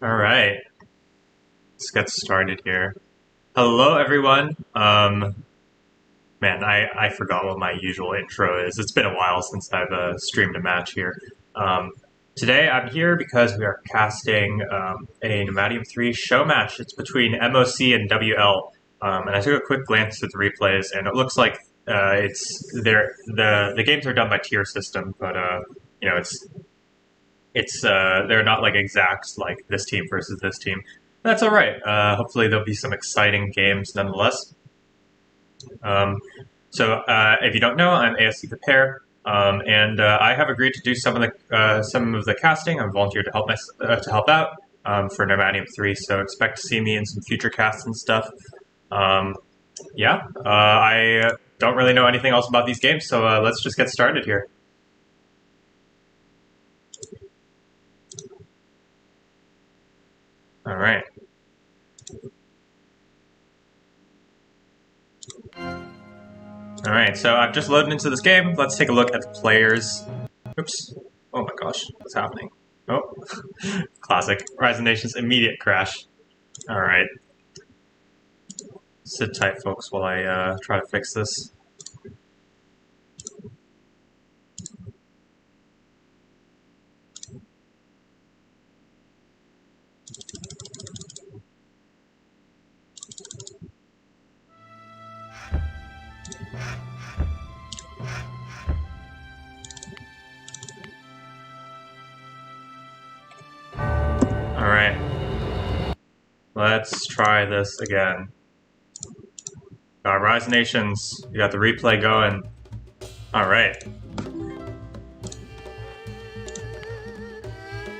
All right, let's get started here. Hello, everyone. Man, I forgot what my usual intro is. It's been a while since I've streamed a match here. Um, Today I'm here because we are casting a Nomadium 3 show match. It's between MoC and WL. And I took a quick glance at the replays, and it looks like the games are done by tier system, but you know it's they're not like exact like this team versus this team. That's all right. Hopefully there'll be some exciting games nonetheless. If you don't know, I'm ASC Prepare, and I have agreed to do some of the casting. I'm volunteered to help out for Nomadium 3, so expect to see me in some future casts and stuff. I don't really know anything else about these games, so let's just get started here. All right. All right, so I've just loaded into this game. Let's take a look at the players. Oops. Oh my gosh, what's happening? Oh, classic. Rise of Nations immediate crash. All right. Sit tight, folks, while I try to fix this. Alright. Let's try this again. Got Rise Nations. We got the replay going. Alright.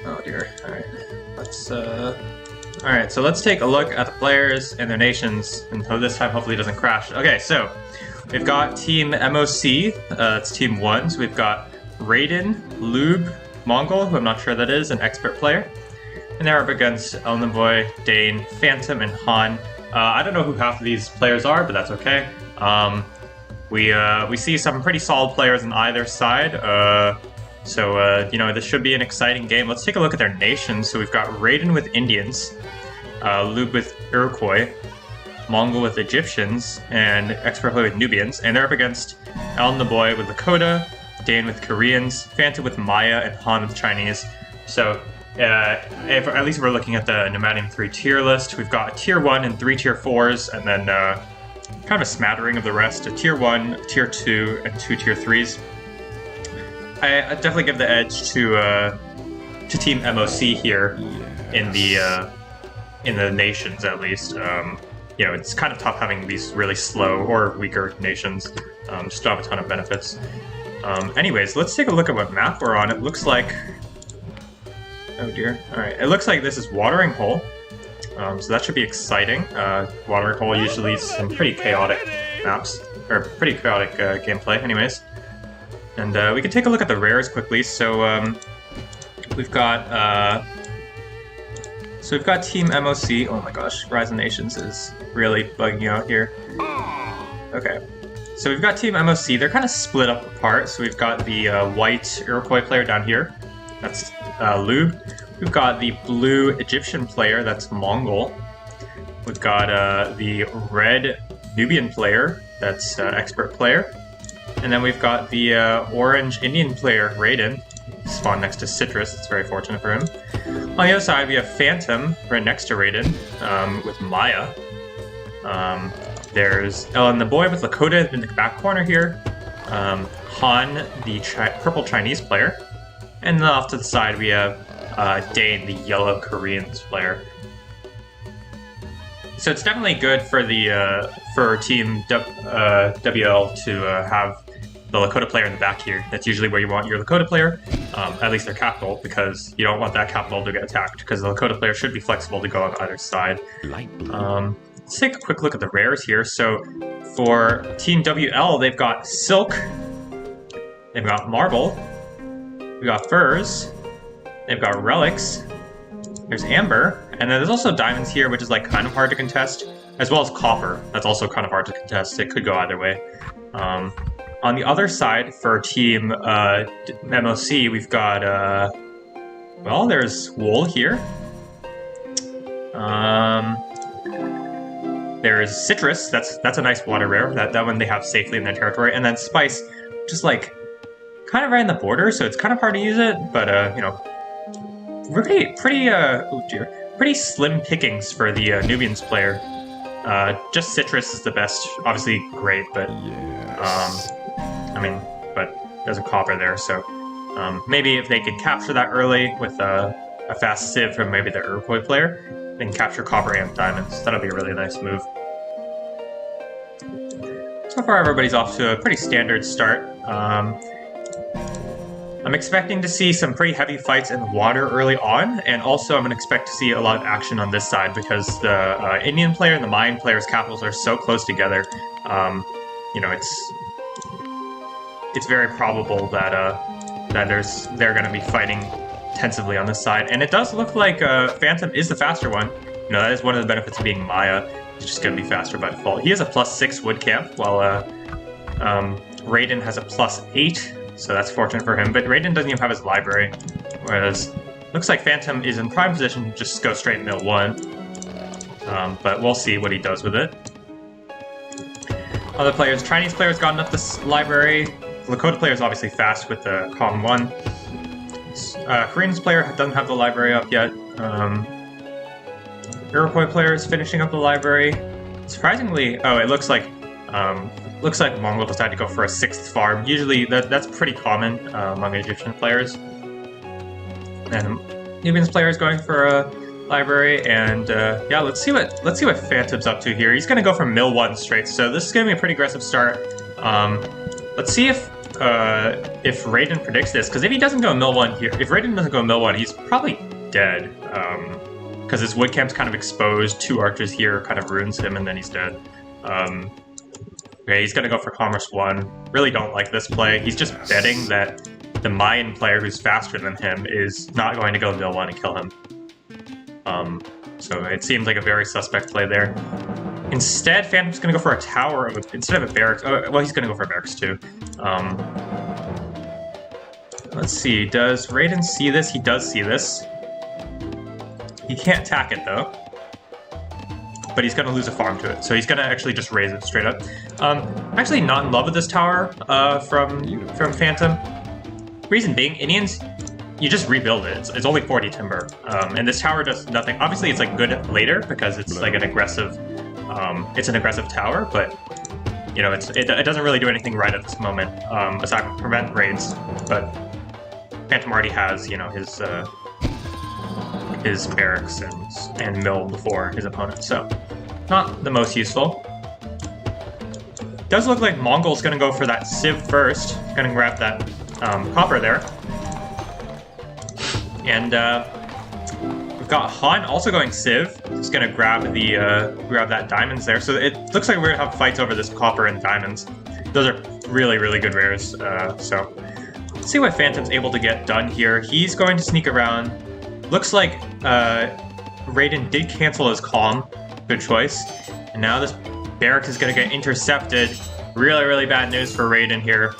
Oh dear. Alright. Alright, so let's take a look at the players and their nations, and this time hopefully it doesn't crash. Okay, so we've got Team MoC, it's Team 1, so we've got Raiden, Lube, Mongol, who I'm not sure that is, an expert player. And they're up against Elnaboy, Dane, Phantom, and Han. I don't know who half of these players are, but that's okay. We see some pretty solid players on either side. This should be an exciting game. Let's take a look at their nations. So we've got Raiden with Indians, Lube with Iroquois, Mongol with Egyptians, and Expert player with Nubians. And they're up against Elnaboy with Lakota, Dane with Koreans, Phantom with Maya, and Han with Chinese. So at least we're looking at the Nomadium 3 tier list. We've got Tier 1 and 3 Tier 4s, and then kind of a smattering of the rest, a Tier 1, Tier 2, and 2 Tier 3s. I definitely give the edge to Team MoC here in the nations, at least. It's kind of tough having these really slow or weaker nations. Just don't have a ton of benefits. Anyways, let's take a look at what map we're on. It looks like... Oh dear. Alright, it looks like this is Watering Hole. So that should be exciting. Watering Hole usually is some pretty chaotic maps, or pretty chaotic gameplay anyways. And we can take a look at the rares quickly. So we've got Team MoC. Oh my gosh, Rise of Nations is really bugging you out here. Okay. So we've got Team MoC. They're kind of split up apart. So we've got the white Iroquois player down here. That's Lube. We've got the blue Egyptian player, that's Mongol. We've got the red Nubian player, that's expert player. And then we've got the orange Indian player, Raiden, spawned next to Citrus. It's very fortunate for him. On the other side, we have Phantom right next to Raiden with Maya. There's Elnaboy with Lakota in the back corner here. Han, the purple Chinese player. And then off to the side, we have Dane, the yellow Koreans player. So it's definitely good for for Team WL to have the Lakota player in the back here. That's usually where you want your Lakota player, at least their capital, because you don't want that capital to get attacked, because the Lakota player should be flexible to go on either side. Let's take a quick look at the rares here. So for Team WL, they've got Silk, they've got Marble, we got Furs, they've got Relics, there's Amber, and then there's also Diamonds here, which is like kind of hard to contest, as well as Copper. That's also kind of hard to contest. It could go either way. On the other side, for Team MoC, we've got, there's Wool here, There's Citrus, that's a nice water rare, that one they have safely in their territory, and then Spice, just like, kind of right in the border, so it's kind of hard to use it, but, you know, pretty slim pickings for the Nubians player. Just Citrus is the best, obviously great, but, I mean, but there's a copper there, so, maybe if they could capture that early with a fast Civ from maybe the Iroquois player, they can capture copper and diamonds. That'll be a really nice move. So far, everybody's off to a pretty standard start. I'm expecting to see some pretty heavy fights in water early on, and also I'm going to expect to see a lot of action on this side because the Indian player and the Mayan player's capitals are so close together. You know, it's very probable that they're going to be fighting intensively on this side, and it does look like Phantom is the faster one. You know, that is one of the benefits of being Maya. It's just going to be faster by default. He has a +6 wood camp, while Raiden has a +8. So that's fortunate for him, but Raiden doesn't even have his library, whereas looks like Phantom is in prime position to just go straight mill 1. But we'll see what he does with it. Other players, Chinese players gotten up this library. Lakota player is obviously fast with the Com 1. Korean's player doesn't have the library up yet. Iroquois player is finishing up the library. Surprisingly, oh, it looks like Mongol decided to go for a 6th farm. Usually, that's pretty common among Egyptian players. And Nubian's player is going for a library, and yeah, let's see what Phantom's up to here. He's going to go for mill 1 straight, so this is going to be a pretty aggressive start. Let's see if Raiden predicts this, because if he doesn't go mill 1 here, if Raiden doesn't go mill 1, he's probably dead. Because his wood camp's kind of exposed, 2 archers here kind of ruins him, and then he's dead. Okay, he's going to go for Commerce 1. Really don't like this play. He's just betting that the Mayan player who's faster than him is not going to go mill 1 and kill him. So it seems like a very suspect play there. Instead, Phantom's going to go for a tower instead of a barracks. Oh, well, he's going to go for a barracks too. Let's see, does Raiden see this? He does see this. He can't attack it though. But he's going to lose a farm to it, so he's going to actually just raise it straight up. I'm actually not in love with this tower from Phantom. Reason being, Indians, you just rebuild it. It's only 40 timber, and this tower does nothing. Obviously, it's like good later because it's like an aggressive tower, but you know, it doesn't really do anything right at this moment aside from prevent raids. But Phantom already has, you know, his barracks and mill before his opponent, so not the most useful. Does look like Mongol's going to go for that Civ first. Going to grab that copper there. And we've got Han also going Civ. He's going to grab that diamonds there. So it looks like we're going to have fights over this copper and diamonds. Those are really, really good rares. So let's see what Phantom's able to get done here. He's going to sneak around. Looks like Raiden did cancel his calm. Good choice. And now this barracks is going to get intercepted. Really, really bad news for Raiden here.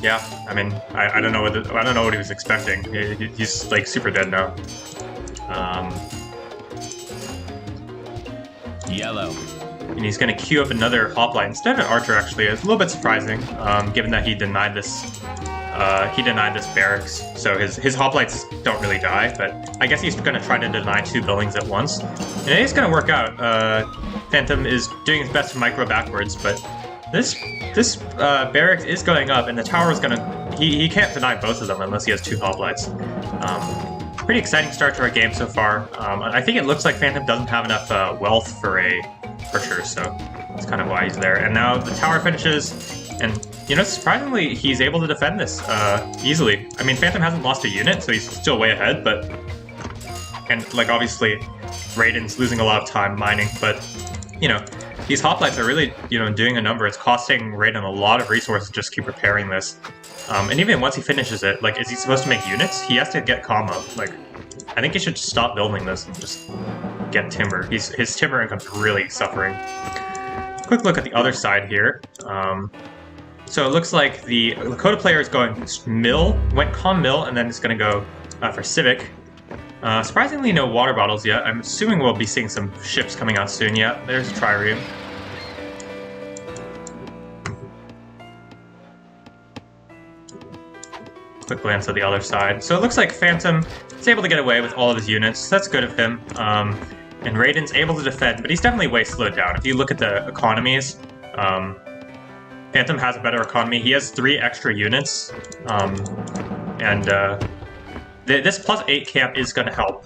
Yeah, I mean, I don't know what he was expecting. He's like super dead now. Yellow. And he's going to queue up another hoplite instead of an archer. Actually, it's a little bit surprising, given that he denied this. He denied this barracks, so his hoplites don't really die, but I guess he's going to try to deny 2 buildings at once. And it is going to work out. Phantom is doing his best to micro backwards, but this barracks is going up, and the tower is going to... He can't deny both of them unless he has 2 hoplites. Pretty exciting start to our game so far. I think it looks like Phantom doesn't have enough wealth for a archer, so that's kind of why he's there. And now the tower finishes, and you know, surprisingly, he's able to defend this easily. I mean, Phantom hasn't lost a unit, so he's still way ahead, but... And, like, obviously, Raiden's losing a lot of time mining, but, you know, these hoplites are really, you know, doing a number. It's costing Raiden a lot of resources to just keep repairing this. And even once he finishes it, like, is he supposed to make units? He has to get comma. Like, I think he should stop building this and just get timber. His timber income's really suffering. Quick look at the other side here. So it looks like the Lakota player is going mill, went com mill, and then it's going to go for civic. Surprisingly, no water bottles yet. I'm assuming we'll be seeing some ships coming out soon. Yeah, there's a trireme. Quick glance at the other side. So it looks like Phantom is able to get away with all of his units. That's good of him. And Raiden's able to defend, but he's definitely way slowed down. If you look at the economies, Phantom has a better economy. He has 3 extra units. This +8 camp is going to help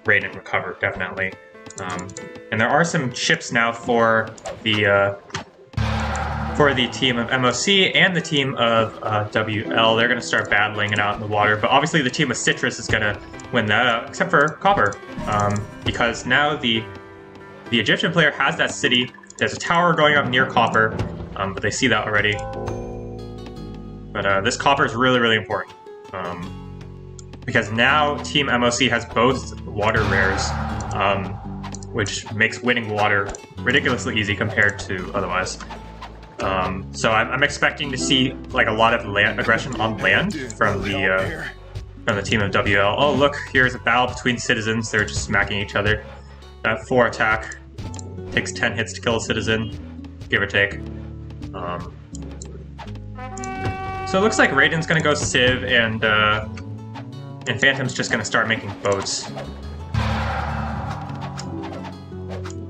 Raiden recover, definitely. And there are some ships now for the team of MoC and the team of WL. They're going to start battling it out in the water, but obviously the team of Citrus is going to win that out, except for Copper, because now the Egyptian player has that city. There's a tower going up near Copper, but they see that already. But this Copper is really, really important. Because now Team MoC has both water rares, which makes winning water ridiculously easy compared to otherwise. So I'm expecting to see like a lot of land aggression on land from the team of WL. Oh look, here's a battle between citizens. They're just smacking each other. That 4 attack takes 10 hits to kill a citizen, give or take. So it looks like Raiden's gonna go Civ and Phantom's just gonna start making boats.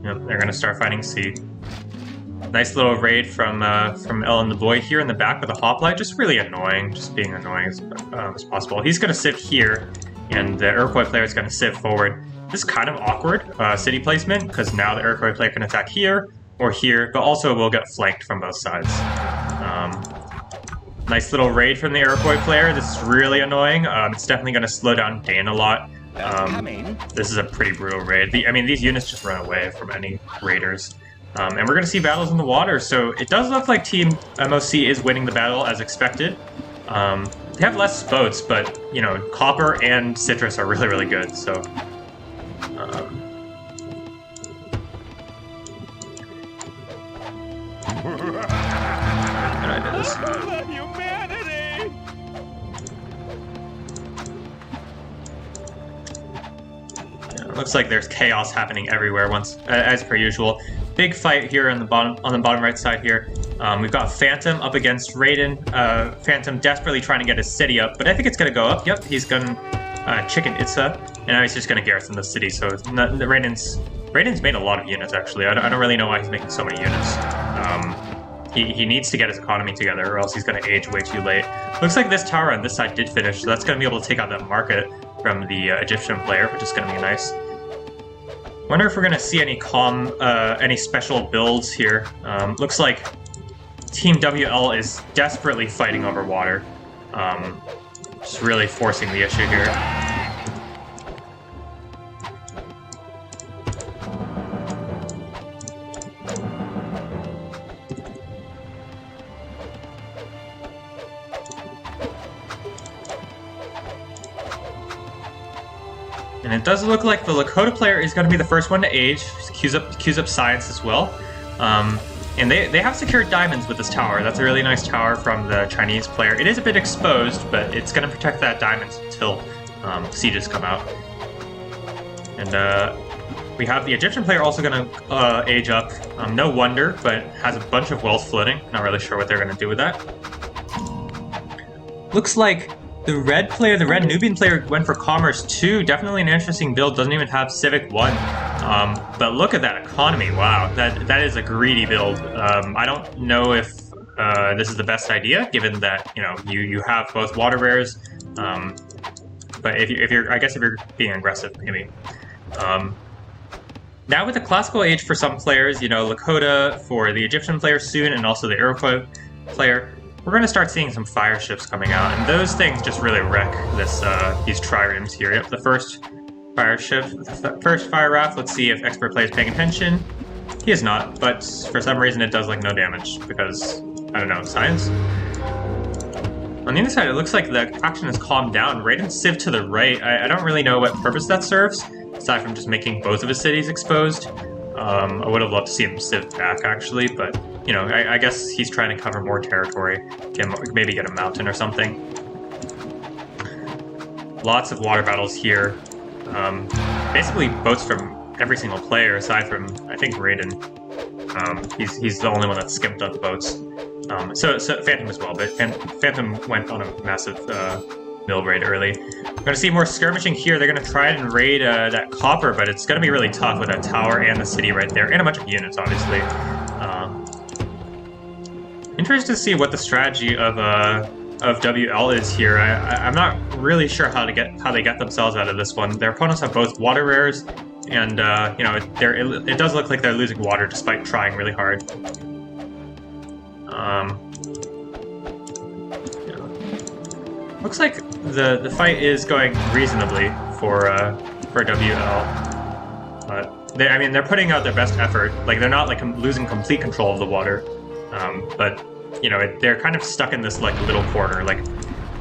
Yep, they're gonna start fighting C. Nice little raid from Ellen the Boy here in the back with a hoplite. Just really annoying, just being annoying as possible. He's gonna Civ here, and the Iroquois player is gonna Civ forward. This is kind of awkward city placement, because now the Iroquois player can attack here or here, but also will get flanked from both sides. Nice little raid from the Iroquois player. This is really annoying. It's definitely going to slow down Dane a lot. This is a pretty brutal raid. These units just run away from any raiders. And we're going to see battles in the water, so it does look like Team MoC is winning the battle as expected. They have less boats, but, you know, Copper and Citrus are really, really good, so... How do I do this? Looks like there's chaos happening everywhere as per usual. Big fight here on the bottom right side here. We've got Phantom up against Raiden. Phantom desperately trying to get his city up, but I think it's gonna go up. Yep, he's gonna chicken Itza, and now he's just gonna garrison the city. So Raiden's made a lot of units actually. I don't really know why he's making so many units. He needs to get his economy together, or else he's gonna age way too late. Looks like this tower on this side did finish, so that's gonna be able to take out that market from the Egyptian player, which is gonna be nice. Wonder if we're gonna see any special builds here. Looks like Team WL is desperately fighting over water. Just really forcing the issue here. And it does look like the Lakota player is going to be the first one to age. Queues up science as well. And they have secured diamonds with this tower. That's a really nice tower from the Chinese player. It is a bit exposed, but it's going to protect that diamonds until sieges come out. And we have the Egyptian player also going to age up. No wonder, but has a bunch of wealth floating. Not really sure what they're going to do with that. Looks like the red Nubian player went for Commerce 2. Definitely an interesting build. Doesn't even have Civic 1. But look at that economy. Wow, that is a greedy build. I don't know if this is the best idea, given that you have both water rares. But if you're being aggressive, maybe. Now with the classical age for some players, Lakota for the Egyptian player soon, and also the Iroquois player. We're going to start seeing some fire ships coming out, and those things just really wreck these triremes here. Yep, the first fire ship, the first fire raft. Let's see if expert player is paying attention. He is not, but for some reason it does like no damage because, I don't know, science? On the other side, it looks like the action has calmed down. Raiden's Civ to the right. I don't really know what purpose that serves, aside from just making both of his cities exposed. I would have loved to see him Civ back, actually, but, I guess he's trying to cover more territory. Maybe get a mountain or something. Lots of water battles here. Basically boats from every single player aside from, I think, Raiden. He's the only one that skimped on the boats. So Phantom as well, but Phantom went on a massive mill raid early. We're going to see more skirmishing here. They're going to try and raid that copper, but it's going to be really tough with that tower and the city right there, and a bunch of units, obviously. Interested to see what the strategy of WL is here. I'm not really sure how they get themselves out of this one. Their opponents have both water rares, and you know, it does look like they're losing water despite trying really hard. Looks like the fight is going reasonably for WL. I mean, they're putting out their best effort. Like, they're not like losing complete control of the water, but you know, they're kind of stuck in this like little corner. Like,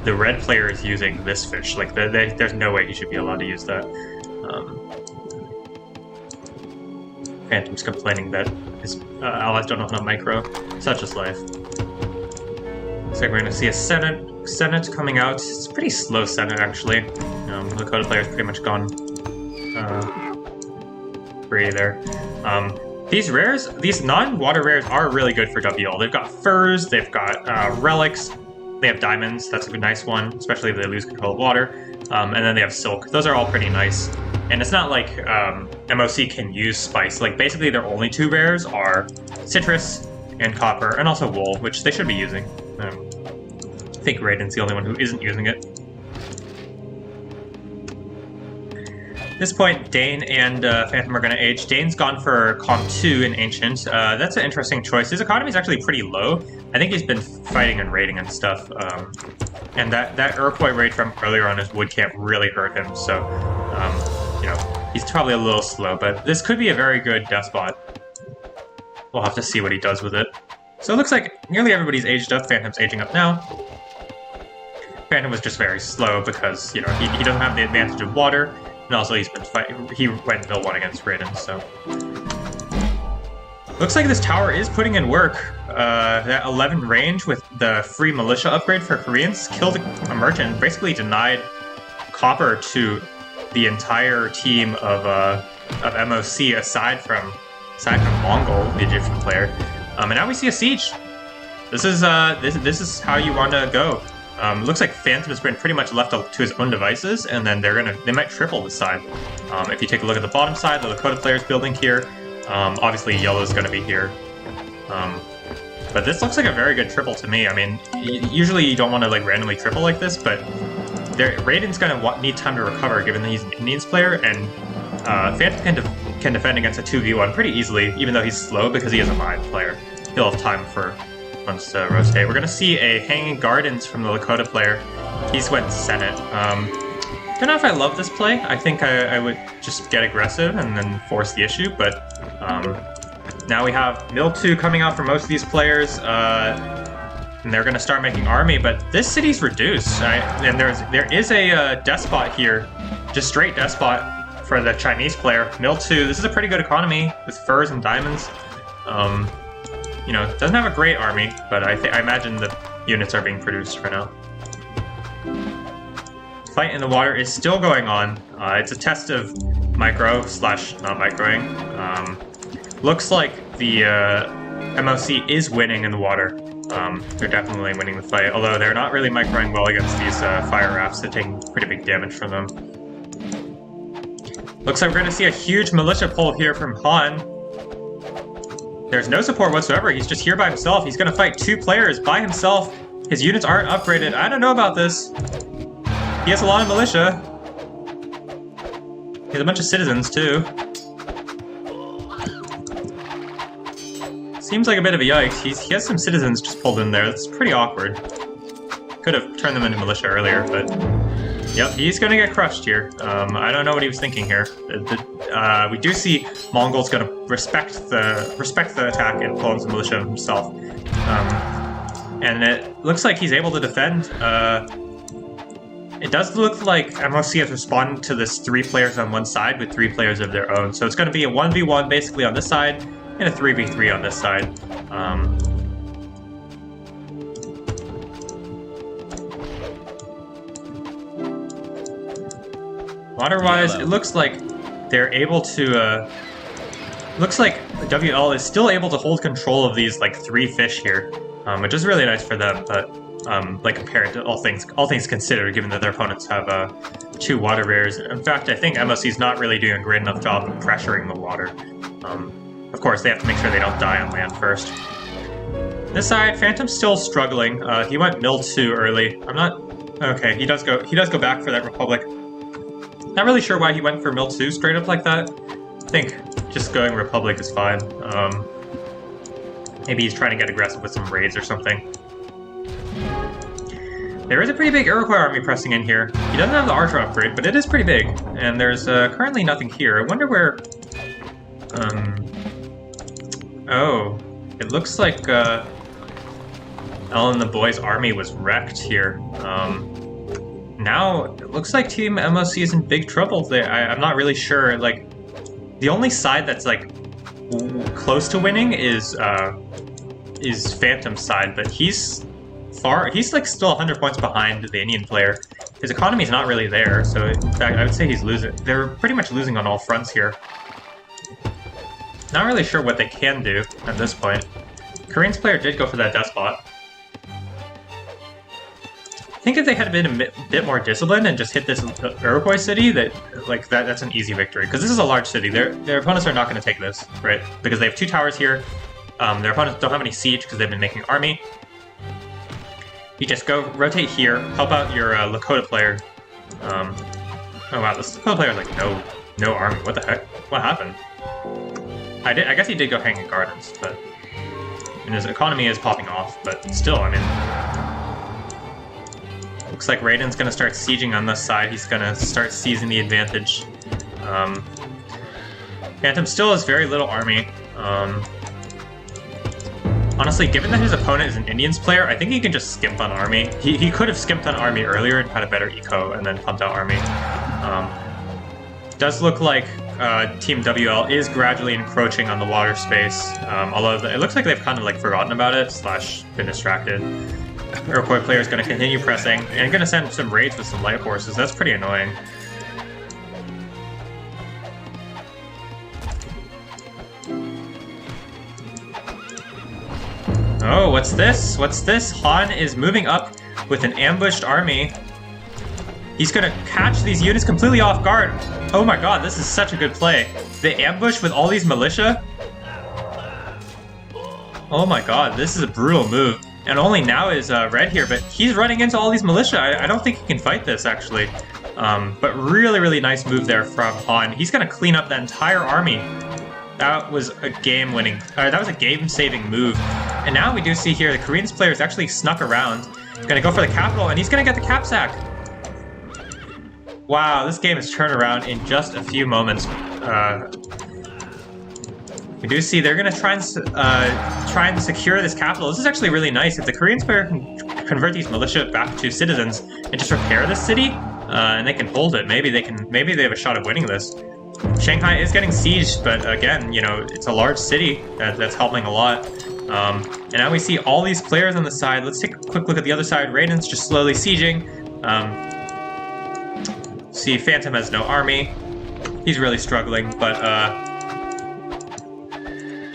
the red player is using this fish. Like, there's no way he should be allowed to use that. Phantom's complaining that his allies don't know how to micro. Such is life. Looks like we're going to see a Senate coming out. It's a pretty slow Senate, actually. The Lakota player's pretty much gone free there. These rares, these non-water rares are really good for WL. They've got furs, they've got relics, they have diamonds. That's a nice one, especially if they lose control of water. And then they have silk. Those are all pretty nice. And it's not like MoC can use spice. Like, basically their only two rares are citrus and copper, and also wool, which they should be using. I think Raiden's the only one who isn't using it. At this point, Dane and Phantom are going to age. Dane's gone for Com 2 in Ancient. That's an interesting choice. His economy is actually pretty low. I think he's been fighting and raiding and stuff. And that Iroquois raid from earlier on his wood camp really hurt him. So, you know, he's probably a little slow. But this could be a very good despot. We'll have to see what he does with it. So it looks like nearly everybody's aged up. Phantom's aging up now. Phantom was just very slow because, you know, he doesn't have the advantage of water. And also, he's been fighting. He went mill 1 against Raiden, so. Looks like this tower is putting in work. That 11 range with the free militia upgrade for Koreans killed a merchant, basically denied copper to the entire team of MoC aside from Mongol, the Egyptian player. And now we see a siege. This is how you want to go. Looks like Phantom has been pretty much left to his own devices, and then they might triple this side. If you take a look at the bottom side, the Lakota player's building here. Obviously, Yellow's going to be here. But this looks like a very good triple to me. I mean, usually you don't want to like randomly triple like this, but Raiden's going to need time to recover given that he's an Indians player, and Phantom can defend against a 2v1 pretty easily, even though he's slow because he is a mind player. He'll have time for once to rotate. We're going to see a Hanging Gardens from the Lakota player. He's went Senate. Don't know if I love this play. I think I would just get aggressive and then force the issue, but now we have Mill 2 coming out for most of these players, and they're going to start making army, but this city's reduced, right? And there is a despot here, just straight despot for the Chinese player. Mill 2, this is a pretty good economy with furs and diamonds. You know, doesn't have a great army, but I imagine the units are being produced for now. Fight in the water is still going on. It's a test of micro / not microing. Looks like the MoC is winning in the water. They're definitely winning the fight, although they're not really microing well against these fire rafts. They're taking pretty big damage from them. Looks like we're going to see a huge militia pull here from Han. There's no support whatsoever. He's just here by himself. He's going to fight 2 players by himself. His units aren't upgraded. I don't know about this. He has a lot of militia. He has a bunch of citizens, too. Seems like a bit of a yikes. He has some citizens just pulled in there. That's pretty awkward. Could have turned them into militia earlier, but... Yep, he's going to get crushed here. I don't know what he was thinking here. We do see Mongol's going to respect the attack and pull in some militia himself. And it looks like he's able to defend. It does look like MoC has responded to this 3 players on one side with 3 players of their own. So it's going to be a 1v1 basically on this side and a 3v3 on this side. Water-wise, it looks like they're able to, looks like WL is still able to hold control of these, like, 3 fish here, which is really nice for them, but, like, compared to all things considered, given that their opponents have, 2 water rares. In fact, I think MoC's not really doing a great enough job of pressuring the water. Of course, they have to make sure they don't die on land first. This side, Phantom's still struggling. He went mill 2 early. I'm not... Okay, he does go back for that Republic. Not really sure why he went for mill 2 straight up like that. I think just going Republic is fine. Maybe he's trying to get aggressive with some raids or something. There is a pretty big Iroquois army pressing in here. He doesn't have the Archer upgrade, but it is pretty big. And there's currently nothing here. I wonder where... Oh, it looks like Elle and the boys' army was wrecked here. Now, it looks like Team MoC is in big trouble. I'm not really sure, like, the only side that's, like, close to winning is Phantom's side, but he's like still 100 points behind the Indian player. His economy's not really there, so in fact, I would say he's losing. They're pretty much losing on all fronts here. Not really sure what they can do at this point. Korean's player did go for that Despot. I think if they had been a bit more disciplined and just hit this Iroquois city, that's an easy victory. Because this is a large city. Their opponents are not going to take this, right? Because they have 2 towers here. Their opponents don't have any siege because they've been making army. You just go rotate here, help out your Lakota player. Oh wow, this Lakota player is like no army. What the heck? What happened? I guess he did go Hanging Gardens, and his economy is popping off. But still, I mean. Looks like Raiden's going to start sieging on this side. He's going to start seizing the advantage. Phantom still has very little army. Honestly, given that his opponent is an Indians player, I think he can just skimp on army. He could have skimped on army earlier and had a better eco and then pumped out army. Does look like Team WL is gradually encroaching on the water space, although it looks like they've kind of like forgotten about it / been distracted. Iroquois player is going to continue pressing and going to send some raids with some light horses. That's pretty annoying. Oh, what's this? What's this? Han is moving up with an ambushed army. He's going to catch these units completely off guard. Oh my god, this is such a good play. The ambush with all these militia. Oh my god, this is a brutal move. And only now is Red here, but he's running into all these militia. I don't think he can fight this, actually. But really, really nice move there from Han. He's going to clean up the entire army. That was a game-winning... that was a game-saving move. And now we do see here the Koreans player is actually snuck around. Going to go for the capital, and he's going to get the cap sack. Wow, this game has turned around in just a few moments. We do see they're going to try and secure this capital. This is actually really nice. If the Koreans player can convert these militia back to citizens and just repair this city, and they can hold it, maybe they have a shot of winning this. Shanghai is getting sieged, but again, you know, it's a large city that's helping a lot. And now we see all these players on the side. Let's take a quick look at the other side. Raiden's just slowly sieging. See, Phantom has no army. He's really struggling, but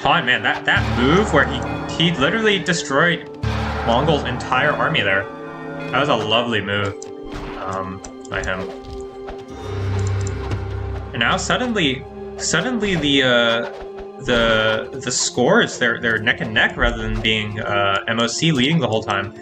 Han, man, that move where he literally destroyed Mongol's entire army there. That was a lovely move by him. And now suddenly the scores they're neck and neck rather than being MoC leading the whole time.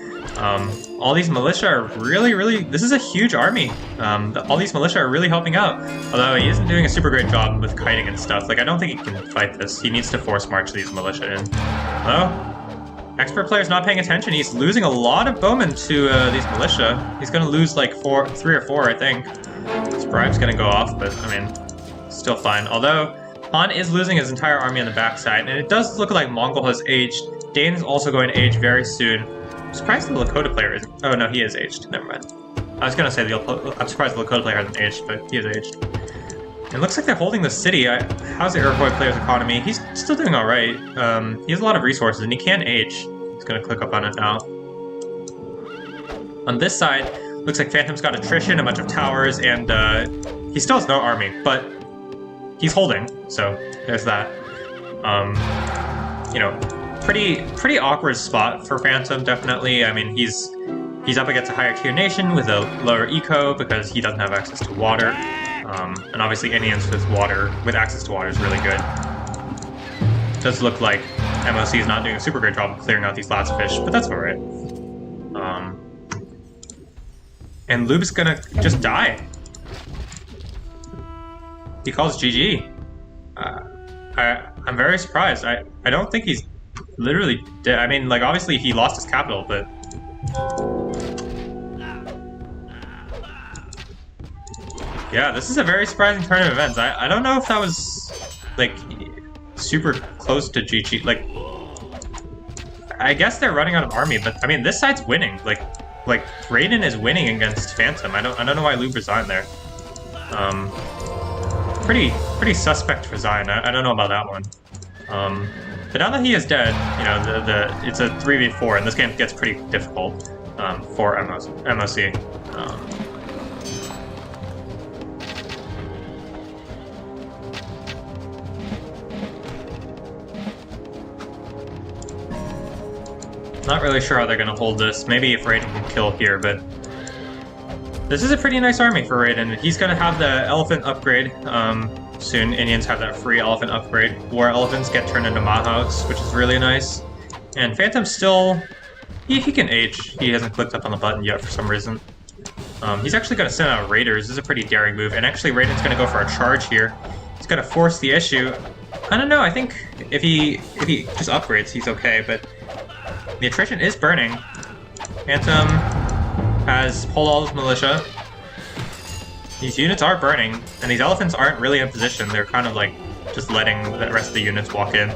All these militia are really this is a huge army. All these militia are really helping out. Although he isn't doing a super great job with kiting and stuff. Like, I don't think he can fight this. He needs to force march these militia in. Oh, expert player's not paying attention. He's losing a lot of bowmen to these militia. He's gonna lose like 3 or 4, I think. His bribe's gonna go off, but I mean, still fine. Although Han is losing his entire army on the backside, and it does look like Mongol has aged. Dane is also going to age very soon. I'm surprised the Lakota player isn't. Oh no, he is aged. Never mind. I was gonna say I'm surprised the Lakota player hasn't aged, but he is aged. It looks like they're holding the city. How's the Iroquois player's economy? He's still doing all right. He has a lot of resources, and he can age. He's gonna click up on it now. On this side, looks like Phantom's got attrition, a bunch of towers, and he still has no army, but he's holding, so there's that. You know, pretty awkward spot for Phantom, definitely. I mean, he's up against a higher tier nation with a lower eco because he doesn't have access to water. And obviously Indians with access to water is really good. It does look like MoC is not doing a super great job of clearing out these last fish, but that's alright. And Lube's gonna just die. He calls GG. I'm very surprised. I don't think he's literally dead. I mean, like, obviously he lost his capital, but... Yeah, this is a very surprising turn of events. I don't know if that was, like, super close to GG. Like, I guess they're running out of army, but, I mean, this side's winning. Like Raiden is winning against Phantom. I don't know why Lube resigned there. Pretty suspect for Zion. I don't know about that one. But now that he is dead, you know, it's a 3v4, and this game gets pretty difficult for MoC. Not really sure how they're going to hold this. Maybe if Raiden can kill here, but this is a pretty nice army for Raiden. He's going to have the elephant upgrade soon. Indians have that free elephant upgrade. War elephants get turned into Mahouts, which is really nice. And Phantom still... he can age. He hasn't clicked up on the button yet for some reason. He's actually going to send out Raiders. This is a pretty daring move. And actually Raiden's going to go for a charge here. He's going to force the issue. I don't know. I think if he just upgrades, he's okay, but... the attrition is burning. Phantom has pulled all his militia. These units are burning, and these elephants aren't really in position. They're kind of like just letting the rest of the units walk in.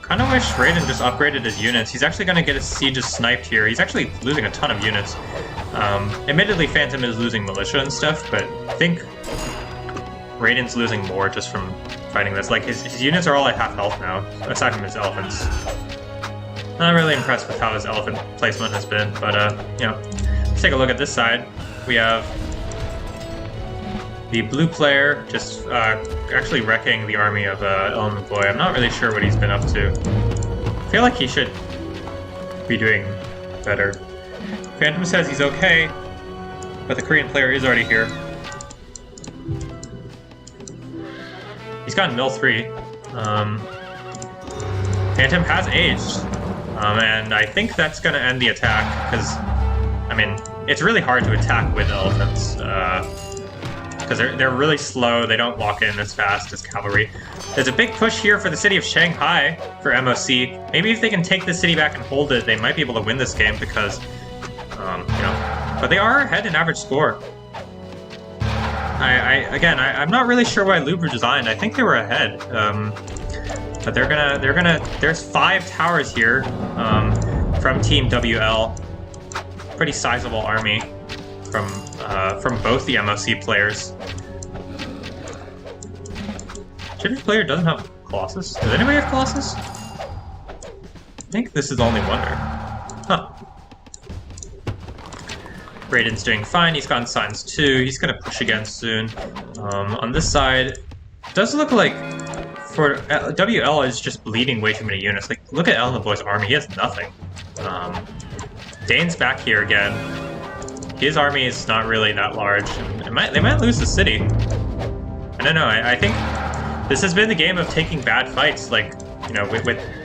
Kind of wish Raiden just upgraded his units. He's actually going to get his sieges sniped here. He's actually losing a ton of units. Admittedly, Phantom is losing militia and stuff, but I think Raiden's losing more just from fighting this. Like, his units are all at half health now, aside from his elephants. Not really impressed with how his elephant placement has been, but, you know, let's take a look at this side. We have the blue player just actually wrecking the army of Element Boy. I'm not really sure what he's been up to. I feel like he should be doing better. Phantom says he's okay, but the Korean player is already here. He's gotten Mill 3. Phantom has aged, and I think that's going to end the attack, because, I mean, it's really hard to attack with elephants, because they're really slow, they don't walk in as fast as cavalry. There's a big push here for the city of Shanghai for MoC. Maybe if they can take the city back and hold it, they might be able to win this game, because, you know, but they are ahead in average score. I'm not really sure why Lube resigned. I think they were ahead, but there's 5 towers here from Team WL. Pretty sizable army from both the MoC players. Which player doesn't have Colossus? Does anybody have Colossus? I think this is only Wonder. Huh. Raiden's doing fine, he's gotten Signs 2, he's gonna push again soon. On this side, it does look like for WL is just bleeding way too many units. Like, look at Element Boy's army, he has nothing. Dane's back here again. His army is not really that large. They might lose the city. I don't know, I think this has been the game of taking bad fights. Like, you know,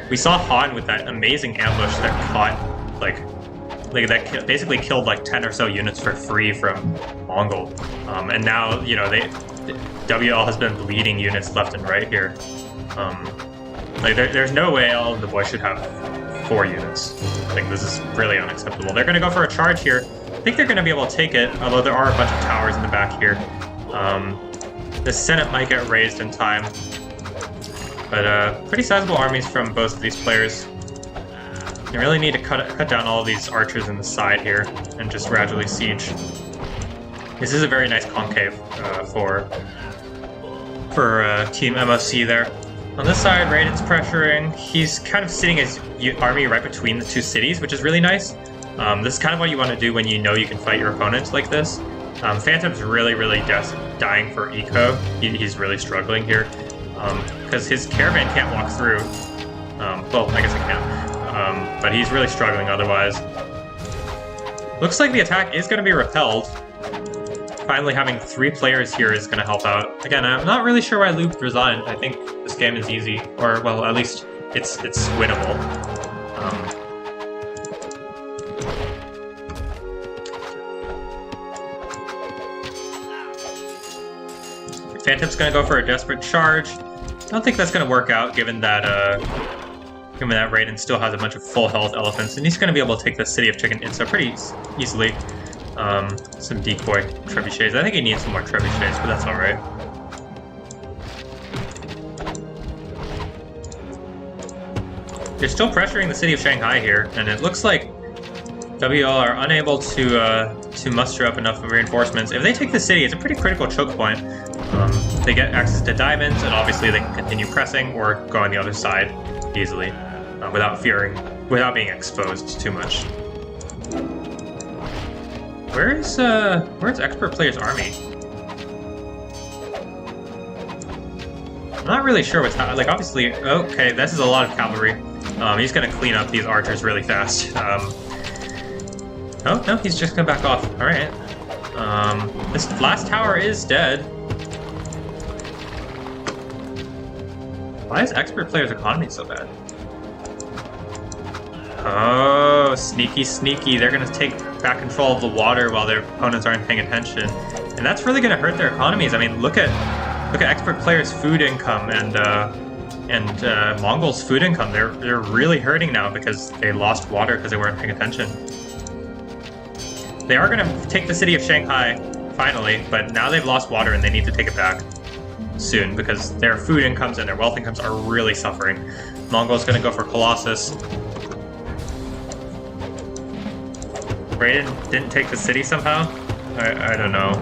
we saw Han with that amazing ambush that caught, like that basically killed like 10 or so units for free from Mongol. And now, you know, WL has been bleeding units left and right here. Like, there's no way all of the boys should have 4 units. I think this is really unacceptable. They're going to go for a charge here. I think they're going to be able to take it, although there are a bunch of towers in the back here. The Senate might get raised in time. But pretty sizable armies from both of these players. You really need to cut down all of these archers in the side here and just gradually siege. This is a very nice concave for Team MoC there. On this side, Raiden's pressuring. He's kind of sitting his army right between the 2 cities, which is really nice. This is kind of what you want to do when you know you can fight your opponents like this. Phantom's really just dying for eco. He's really struggling here because his caravan can't walk through. Well, I guess it can, but he's really struggling otherwise. Looks like the attack is going to be repelled. Finally, having 3 players here is going to help out. Again, I'm not really sure why Loop resigned. I think this game is easy, or well, at least it's winnable. Phantom's going to go for a desperate charge. I don't think that's going to work out, given that Raiden still has a bunch of full health elephants, and he's going to be able to take the City of Chicken Itza pretty easily. Some decoy trebuchets. I think he needs some more trebuchets, but that's alright. They're still pressuring the City of Shanghai here, and it looks like WL are unable to muster up enough reinforcements. If they take the city, it's a pretty critical choke point. They get access to diamonds, and obviously they can continue pressing or go on the other side easily, without being exposed too much. Where's Expert Player's army? I'm not really sure what's happening. Like, obviously, okay, this is a lot of cavalry. He's gonna clean up these archers really fast. Oh, no, he's just gonna back off. Alright. This last tower is dead. Why is Expert Player's economy so bad? Oh, sneaky. They're gonna take back control of the water while their opponents aren't paying attention. And that's really gonna hurt their economies. I mean, look at Expert Player's food income and Mongol's food income. They're really hurting now because they lost water because they weren't paying attention. They are gonna take the city of Shanghai, finally, but now they've lost water and they need to take it back soon because their food incomes and their wealth incomes are really suffering. Mongol's gonna go for Colossus. Raiden didn't take the city somehow? I don't know.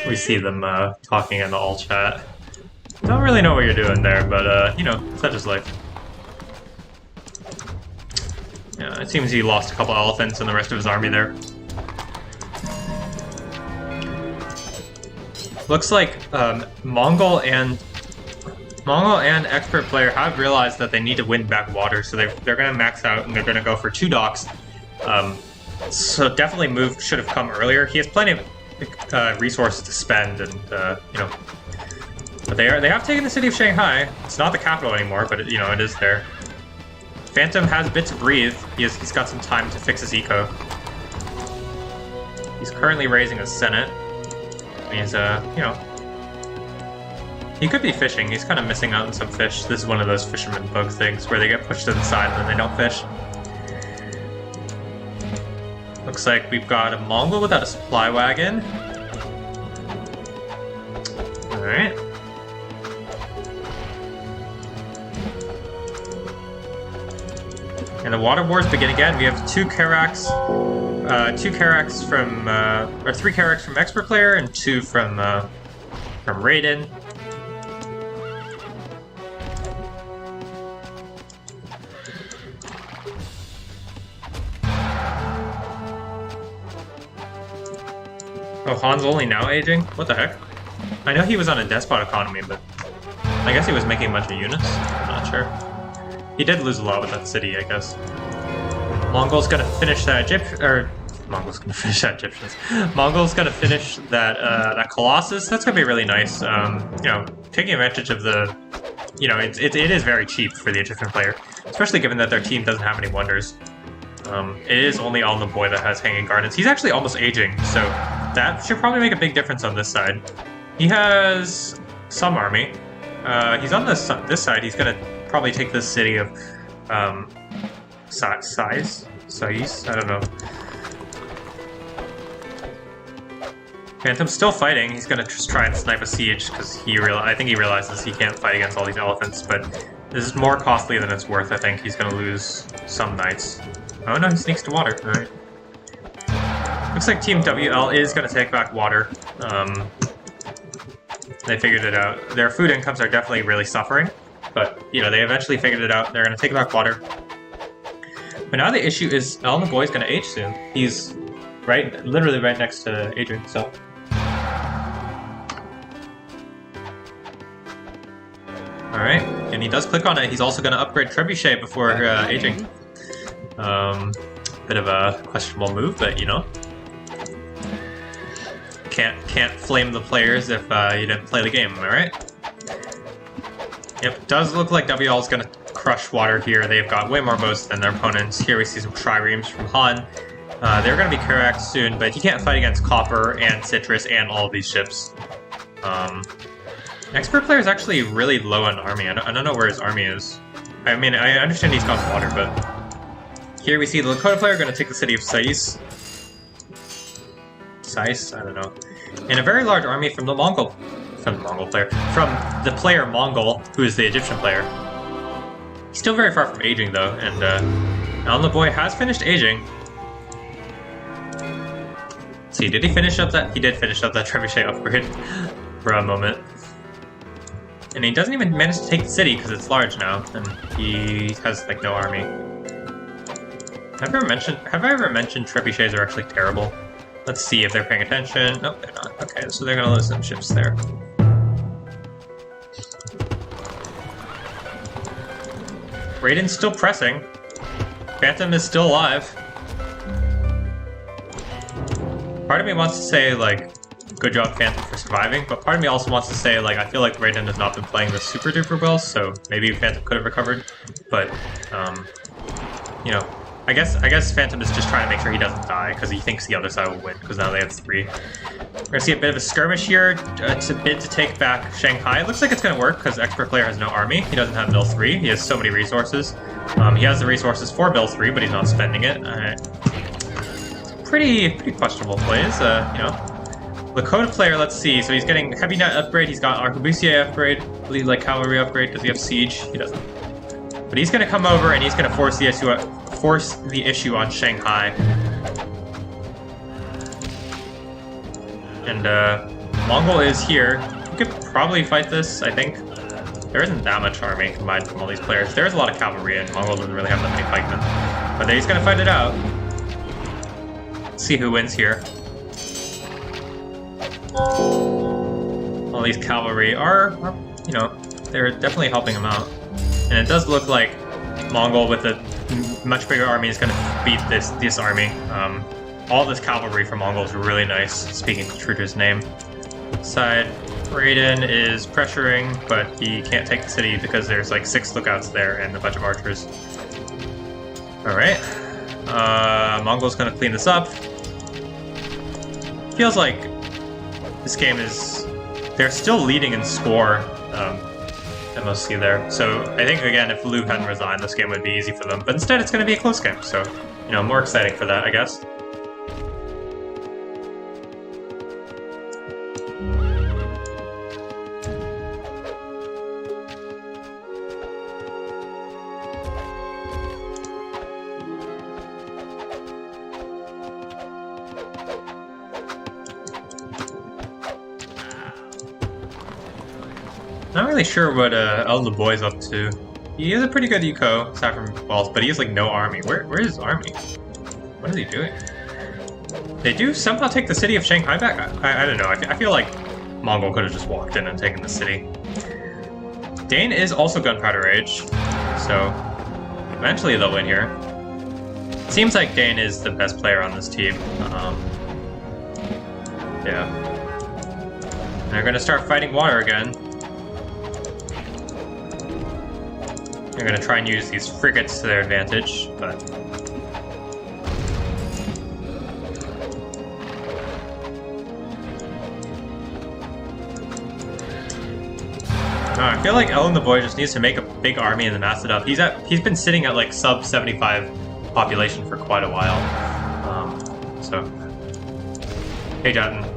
We see them talking in the all chat. Don't really know what you're doing there, but you know, such is life. Yeah, it seems he lost a couple elephants and the rest of his army there. Looks like Mongol and Expert Player have realized that they need to win back water, so they're going to max out and they're going to go for 2 docks. So definitely move should have come earlier. He has plenty of resources to spend, and you know, but they have taken the city of Shanghai. It's not the capital anymore, but you know, it is there. Phantom has a bit to breathe. He's got some time to fix his eco. He's currently raising a Senate. He's you know, he could be fishing. He's kind of missing out on some fish. This is one of those fisherman bug things where they get pushed to the side and then they don't fish. Looks like we've got a Mongol without a supply wagon. Alright. And the water wars begin again. We have 2 Karaks from, or 3 Karaks from Expert Player and 2 from Raiden. Oh, Han's only now aging? What the heck? I know he was on a despot economy, but I guess he was making a bunch of units. I'm not sure. He did lose a lot with that city, I guess. Mongol's gonna finish that Mongol's gonna finish that Egyptians. Mongol's gonna finish that that Colossus. That's gonna be really nice. You know, taking advantage of the, you know, it is very cheap for the Egyptian player, especially given that their team doesn't have any wonders. It is only On the Boy that has Hanging Gardens. He's actually almost aging, so that should probably make a big difference on this side. He has some army. He's on this side. He's gonna probably take this city of Sais? I don't know. Phantom's still fighting. He's gonna just try and snipe a siege because I think he realizes he can't fight against all these elephants, but this is more costly than it's worth. I think he's gonna lose some knights. Oh no, he sneaks to water. Alright. Looks like Team WL is gonna take back water. They figured it out. Their food incomes are definitely really suffering. but you know, they eventually figured it out. They're going to take back water. But now the issue is Elon the Boy is going to age soon. He's literally right next to Adrian, so. Alright, and he does click on it. He's also going to upgrade Trebuchet before aging. Bit of a questionable move, but you know. Can't flame the players if you didn't play the game, am I right? Yep, does look like WL is going to crush water here. They've got way more boats than their opponents. Here we see some triremes from Han. They're going to be correct soon, but he can't fight against Copper and Citrus and all of these ships. Expert player is actually really low on army. I don't know where his army is. I mean, I understand he's got water, but here we see the Lakota player going to take the city of Sais. I don't know. And a very large army from the player Mongol, who is the Egyptian player. He's still very far from aging though, and Elon the Boy has finished aging. Let's see, did he finish up that? He did finish up that Trebuchet upgrade for a moment. And he doesn't even manage to take the city because it's large now, and he has like no army. Have I ever mentioned trebuchets are actually terrible? Let's see if they're paying attention. Nope, they're not. Okay, so they're gonna lose some ships there. Raiden's still pressing. Phantom is still alive. Part of me wants to say, like, good job, Phantom, for surviving, but part of me also wants to say, like, I feel like Raiden has not been playing this super duper well, so maybe Phantom could have recovered, but, you know, I guess Phantom is just trying to make sure he doesn't die, because he thinks the other side will win, because now they have 3. We're gonna see a bit of a skirmish here. It's a bit to take back Shanghai. It looks like it's gonna work, because Expert Player has no army. He doesn't have Mill 3. He has so many resources. He has the resources for Mill 3, but he's not spending it. Pretty questionable plays, you know. Lakota player, let's see. So he's getting Heavy Net upgrade. He's got Arquebusier upgrade. Lead like Cavalry upgrade. Does he have Siege? He doesn't. But he's gonna come over and he's gonna force the issue on Shanghai. And Mongol is here. He could probably fight this, I think. There isn't that much army combined from all these players. There's a lot of cavalry, and Mongol doesn't really have that many pikemen. But he's gonna fight it out. Let's see who wins here. All these cavalry are, you know, they're definitely helping him out. And it does look like Mongol with a much bigger army is going to beat this army. All this cavalry from Mongol is really nice, speaking true to his name. Side, Raiden is pressuring, but he can't take the city because there's like 6 lookouts there and a bunch of archers. Alright. Mongol's going to clean this up. Feels like this game is... They're still leading in score. MoC there. So I think, again, if Lu hadn't resigned, this game would be easy for them. But instead, it's going to be a close game. So, you know, more exciting for that, I guess. Not really sure what Elon the Boy's up to. He is a pretty good eco, aside from walls, but he has like no army. Where is his army? What is he doing? They do somehow take the city of Shanghai back? I don't know. I feel like Mongol could have just walked in and taken the city. Dane is also Gunpowder Age, so eventually they'll win here. Seems like Dane is the best player on this team. Yeah. And they're gonna start fighting water again. They're going to try and use these frigates to their advantage, but... I feel like Elon the Boy just needs to make a big army and then mass it up. He's been sitting at like sub 75 population for quite a while. So... Hey, Jotten.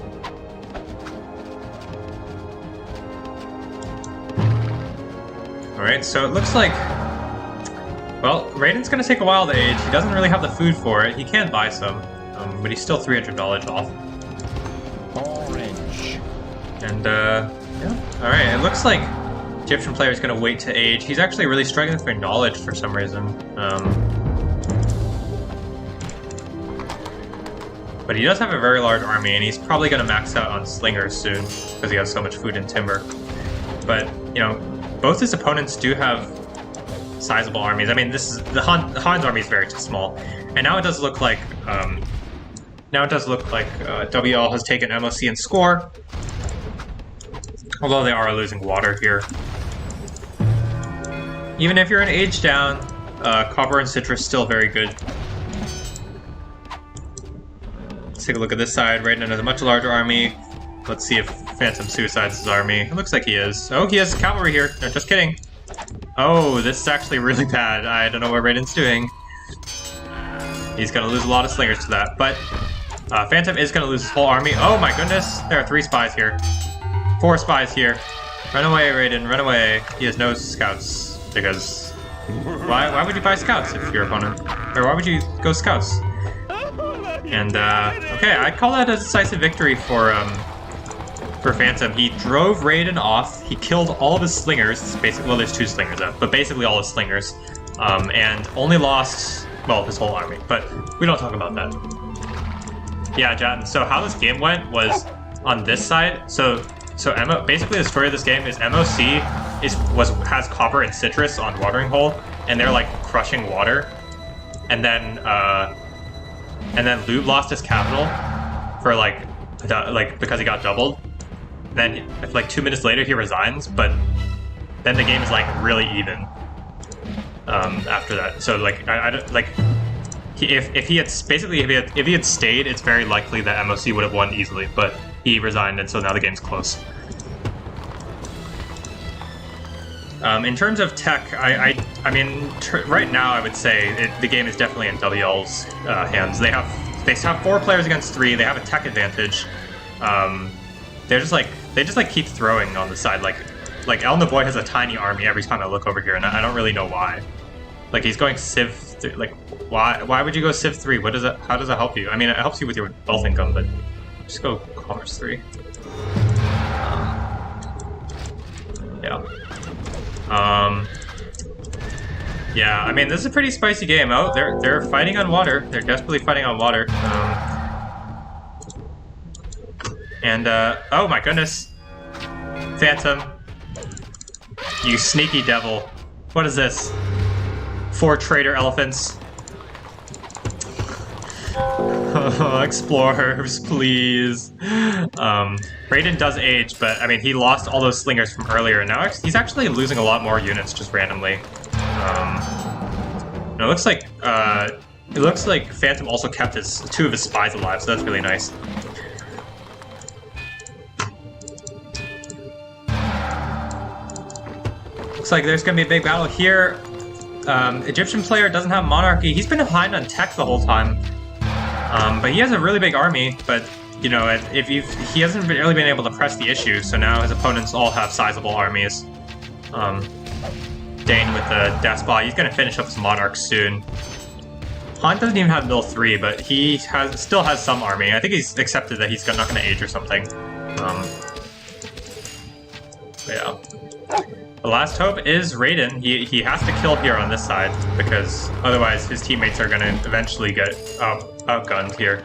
Alright, so it looks like... Well, Raiden's gonna take a while to age. He doesn't really have the food for it. He can buy some, but he's still 300 knowledge off. Orange. And, yeah. Alright, it looks like Egyptian player is going to wait to age. He's actually really struggling for knowledge for some reason. But he does have a very large army, and he's probably going to max out on slingers soon because he has so much food and timber. But, you know, both his opponents do have sizable armies. I mean, this is the Han's army is very small, and now it does look like WL has taken MoC and score. Although they are losing water here. Even if you're an age down, copper and citrus still very good. Let's take a look at this side. Raiden has a much larger army. Let's see if Phantom suicides his army. It looks like he is. Oh, he has cavalry here. No, just kidding. Oh, this is actually really bad. I don't know what Raiden's doing. He's gonna lose a lot of slingers to that, but Phantom is gonna lose his whole army. Oh my goodness, there are 3 spies here. 4 spies here. Run away, Raiden, run away. He has no scouts, because... Why would you buy scouts if you're opponent? Or why would you go scouts? And, okay, I'd call that a decisive victory for Phantom. He drove Raiden off, he killed all of his slingers, basically, well, there's 2 slingers up, but basically all his slingers, and only lost, well, his whole army, but we don't talk about that. Yeah, Jatin, so how this game went was on this side, so basically the story of this game is MoC has copper and citrus on Watering Hole, and they're like crushing water, and then Lube lost his capital for like because he got doubled. Then like 2 minutes later he resigns, but then the game is like really even after that. So like if he had stayed, it's very likely that MoC would have won easily, but he resigned, and so now the game's close. In terms of tech, I mean, right now I would say the game is definitely in WL's hands. They have 4 players against 3. They have a tech advantage. They just keep throwing on the side. Like El Navoy has a tiny army every time I look over here, and I don't really know why. Like he's going Civ 3. Like why would you go Civ 3? What does it? How does it help you? I mean, it helps you with your wealth income, but just go Commerce 3. Yeah. Yeah, I mean, this is a pretty spicy game. Oh, they're fighting on water. They're desperately fighting on water. Oh my goodness. Phantom. You sneaky devil. What is this? 4 traitor elephants. Explorers, please. Raiden does age, but I mean, he lost all those slingers from earlier, and now he's actually losing a lot more units just randomly. It looks like Phantom also kept 2 of his spies alive, so that's really nice. Looks like there's gonna be a big battle here. Egyptian player doesn't have monarchy. He's been behind on tech the whole time. But he has a really big army, but, you know, he hasn't really been able to press the issue, so now his opponents all have sizable armies. Dane with the Despot, he's going to finish up his monarchs soon. Han doesn't even have mill 3, but he still has some army. I think he's accepted that he's not going to age or something. Yeah. The last hope is Raiden. He has to kill here on this side, because otherwise his teammates are going to eventually get outgunned here.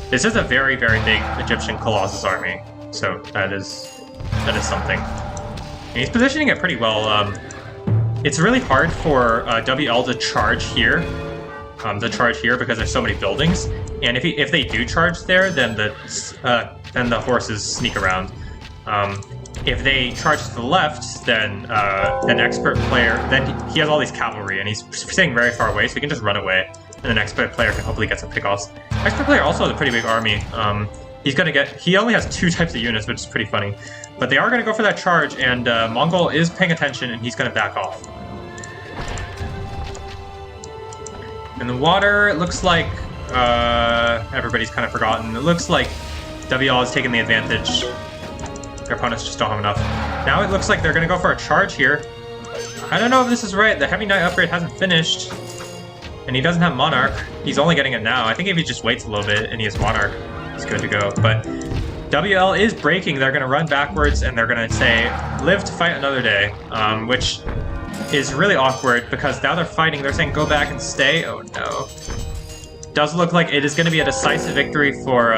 This is a very, very big Egyptian Colossus army, so that is something. And he's positioning it pretty well. It's really hard for WL to charge here, because there's so many buildings. And if they do charge there, then the horses sneak around. If they charge to the left, then an expert player, then he has all these cavalry, and he's staying very far away, so he can just run away, and an expert player can hopefully get some pickoffs. Expert player also has a pretty big army. He only has 2 types of units, which is pretty funny. But they are going to go for that charge, and Mongol is paying attention, and he's going to back off. In the water, it looks like everybody's kind of forgotten. It looks like WL has taken the advantage. Their opponents just don't have enough. Now it looks like they're going to go for a charge here. I don't know if this is right. The Heavy Knight upgrade hasn't finished. And he doesn't have Monarch. He's only getting it now. I think if he just waits a little bit and he has Monarch, he's good to go. But WL is breaking. They're going to run backwards and they're going to say, live to fight another day, which is really awkward because now they're fighting. They're saying, go back and stay. Oh no. Does look like it is going to be a decisive victory for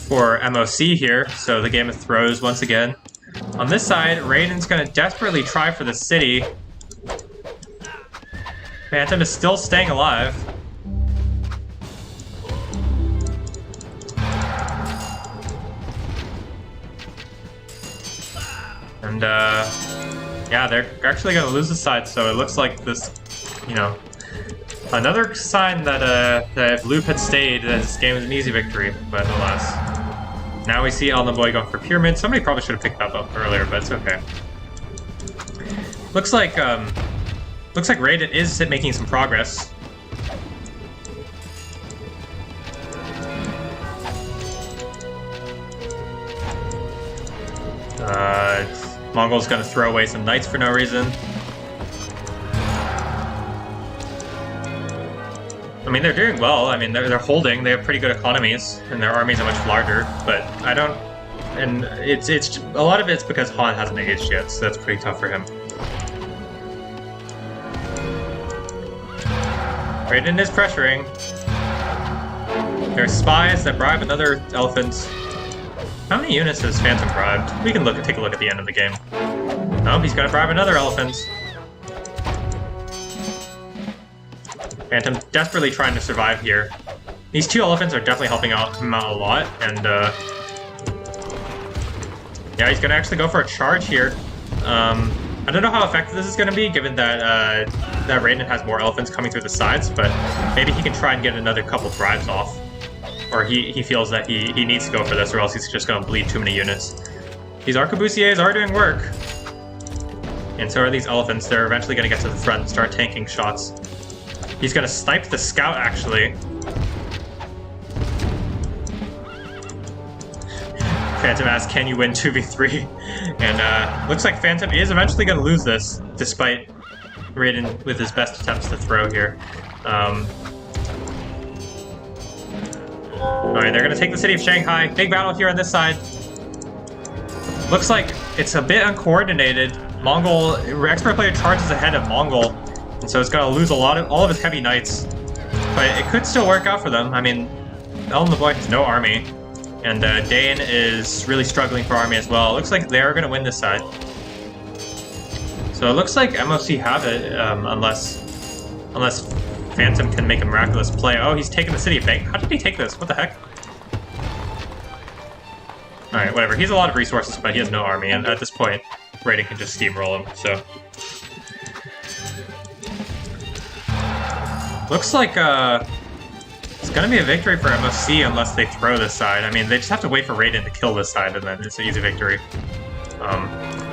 MoC here. So the Game of Throws once again. On this side, Raiden's going to desperately try for the city. Phantom is still staying alive. And, yeah, they're actually going to lose the side, so it looks like this, you know, another sign that, that if Loop had stayed, this game is an easy victory, but alas. Now we see Alnaboy going for Pyramid. Somebody probably should have picked that up earlier, but it's okay. Looks like Raiden is making some progress. Mongol's gonna throw away some knights for no reason. I mean, they're doing well. I mean, they're holding. They have pretty good economies, and their armies are much larger. But I don't, and it's a lot of it's because Han hasn't aged yet, so that's pretty tough for him. Raiden is pressuring. There's spies that bribe another elephant. How many units has Phantom bribed? We can take a look at the end of the game. Oh, he's gonna bribe another elephant. Phantom desperately trying to survive here. These two elephants are definitely helping him out a lot, and yeah, he's gonna actually go for a charge here. I don't know how effective this is gonna be, given that that Raiden has more elephants coming through the sides, but maybe he can try and get another couple bribes off. Or he feels that he needs to go for this, or else he's just gonna bleed too many units. These arquebusiers are doing work. And so are these elephants. They're eventually gonna get to the front and start tanking shots. He's gonna snipe the scout, actually. Phantom asks, can you win 2v3? And looks like Phantom is eventually gonna lose this, despite Raiden with his best attempts to throw here. Alright, they're gonna take the city of Shanghai. Big battle here on this side. Looks like it's a bit uncoordinated. Mongol, expert player charges ahead of Mongol, and so it's gonna lose all of his heavy knights. But it could still work out for them. I mean, Alnaboy has no army, and Dane is really struggling for army as well. It looks like they're gonna win this side. So it looks like MoC have it, unless Phantom can make a miraculous play. Oh, he's taking the city of Bank. How did he take this? What the heck? Alright, whatever. He has a lot of resources, but he has no army, and at this point, Raiden can just steamroll him, so. Looks like, it's gonna be a victory for MoC unless they throw this side. I mean, they just have to wait for Raiden to kill this side, and then it's an easy victory.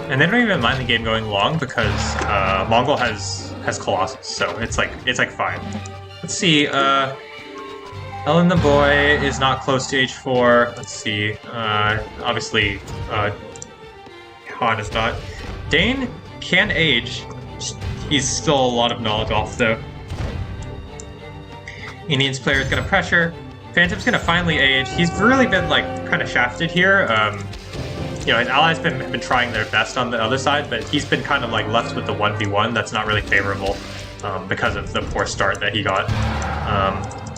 And they don't even mind the game going long because Mongol has Colossus, so it's like fine. Let's see. Ellen the boy is not close to age 4. Let's see. Obviously, Han is not. Dane can age. He's still a lot of knowledge off though. Indian's player is gonna pressure. Phantom's gonna finally age. He's really been like kind of shafted here. You know, his allies have been trying their best on the other side, but he's been kind of like left with the 1v1 that's not really favorable because of the poor start that he got.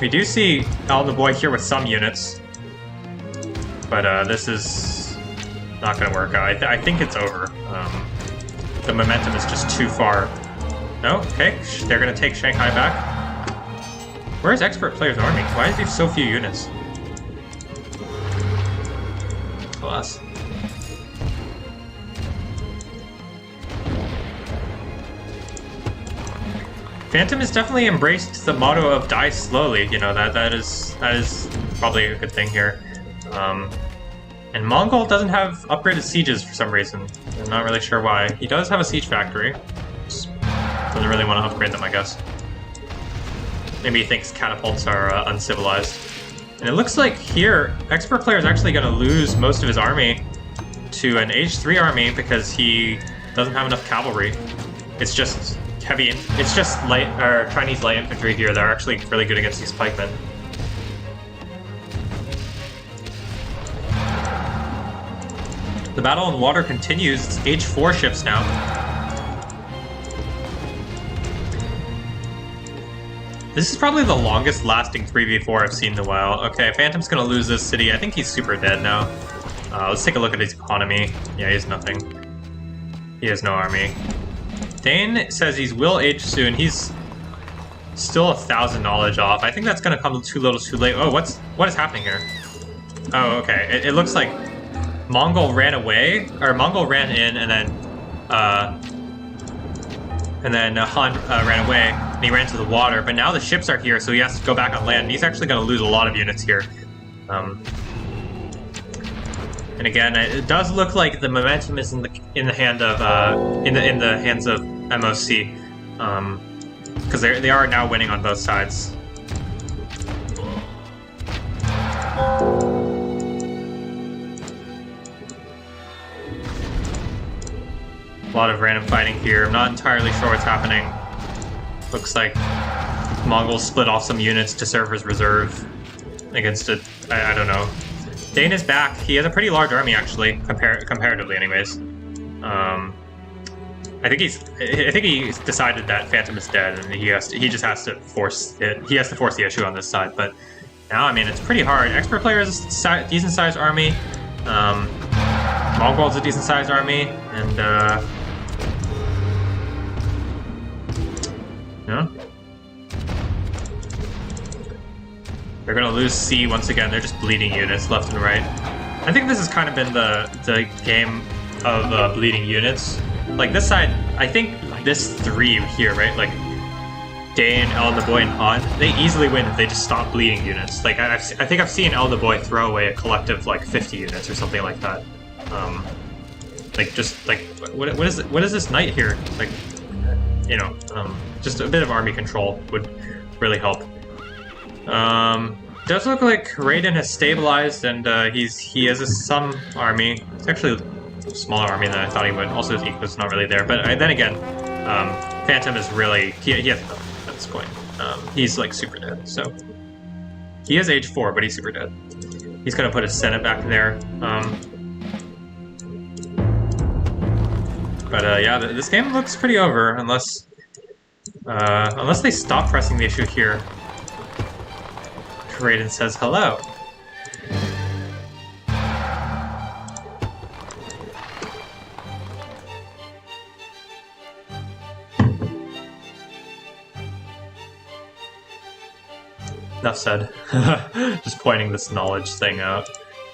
We do see Alnaboy here with some units, but this is not going to work out. I think it's over. The momentum is just too far. No? Okay, they're going to take Shanghai back. Where's expert player's army? Why is he so few units? Alas. Phantom has definitely embraced the motto of die slowly. You know, that is probably a good thing here. And Mongol doesn't have upgraded sieges for some reason. I'm not really sure why. He does have a siege factory. Just doesn't really want to upgrade them, I guess. Maybe he thinks catapults are uncivilized. And it looks like here, expert player is actually going to lose most of his army to an Age 3 army because he doesn't have enough cavalry. It's just heavy. It's just light or Chinese light infantry here that are actually really good against these pikemen. The battle on water continues. It's age 4 ships now. This is probably the longest lasting 3v4 I've seen in a while. Okay, Phantom's gonna lose this city. I think he's super dead now. Let's take a look at his economy. Yeah, he has nothing. He has no army. Dane says he will age soon. He's still 1,000 knowledge off. I think that's gonna come too little too late. Oh, what is happening here? Oh, okay. It looks like Mongol ran away, or Mongol ran in, and then Han ran away, and he ran to the water. But now the ships are here, so he has to go back on land. And he's actually going to lose a lot of units here. And again, it does look like the momentum is in the hands of MoC, because they are now winning on both sides. A lot of random fighting here. I'm not entirely sure what's happening. Looks like Mongols split off some units to serve as reserve against it. I don't know. Dane is back. He has a pretty large army, actually, comparatively, anyways. I think he decided that Phantom is dead, and he just has to force it. He has to force the issue on this side. But now, I mean, it's pretty hard. Expert player is a decent sized army. Mongol's a decent sized army, and yeah. They're gonna lose C once again. They're just bleeding units left and right. I think this has kind of been the game of bleeding units. Like this side, I think this 3 here, right? Like Dane, El Naboy, and Han, they easily win if they just stop bleeding units. Like I think I've seen El Naboy throw away a collective like 50 units or something like that. Like just like what is this knight here? Like, you know, just a bit of army control would really help. Does look like Raiden has stabilized, and he has some army. It's actually a smaller army than I thought he would. Also, his equus is not really there. But then again, Phantom is really he has nothing at this point. He's like super dead. So he is age 4, but he's super dead. He's gonna put his Senate back there. But yeah, this game looks pretty over unless they stop pressing the issue here. Raiden says hello. Enough said. Just pointing this knowledge thing out.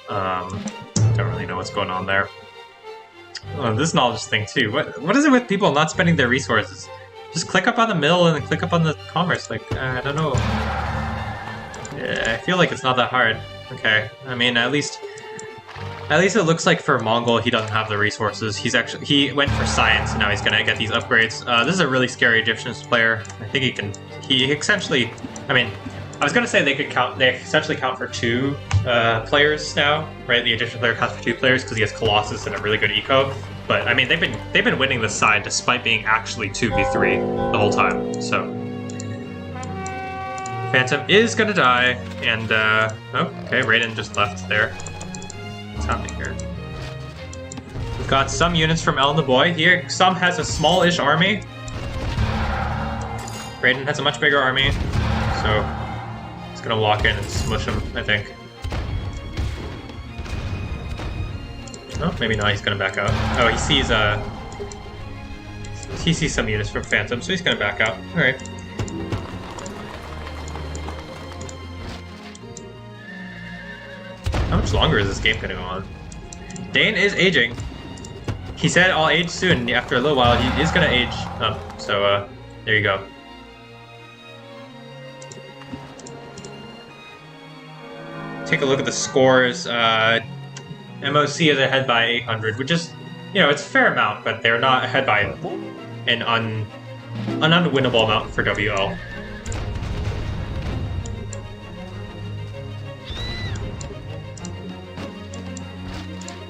Don't really know what's going on there. Oh, this knowledge thing too. What is it with people not spending their resources? Just click up on the mill and then click up on the commerce. Like, I don't know. I feel like it's not that hard. Okay, I mean, at least it looks like for Mongol he doesn't have the resources. He went for science, and now he's gonna get these upgrades. This is a really scary Egyptian player. I think he essentially, I mean, I was gonna say they essentially count for 2 players now, right? The Egyptian player counts for 2 players because he has Colossus and a really good eco. But I mean, they've been winning this side despite being actually 2v3 the whole time. So Phantom is gonna die, and okay, Raiden just left there. What's happening here? We've got some units from El Naboy here. Some has a small-ish army. Raiden has a much bigger army, so he's gonna walk in and smush him, I think. Oh, maybe not. He's gonna back out. Oh, he sees some units from Phantom, so he's gonna back out. All right. How much longer is this game gonna go on? Dane is aging. He said I'll age soon. After a little while, he is gonna age up. So there you go. Take a look at the scores. MoC is ahead by 800, which is, you know, it's a fair amount, but they're not ahead by an unwinnable amount for WL.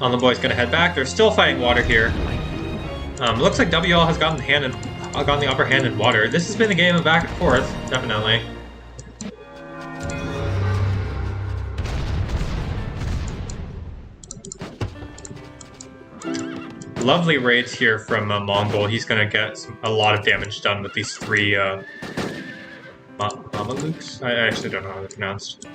On the boy's gonna head back. They're still fighting water here. Looks like WL has gotten the upper hand in water. This has been a game of back and forth, definitely. Lovely raids here from Mongol. He's gonna get a lot of damage done with these 3 Mamelukes? I actually don't know how they're pronounced.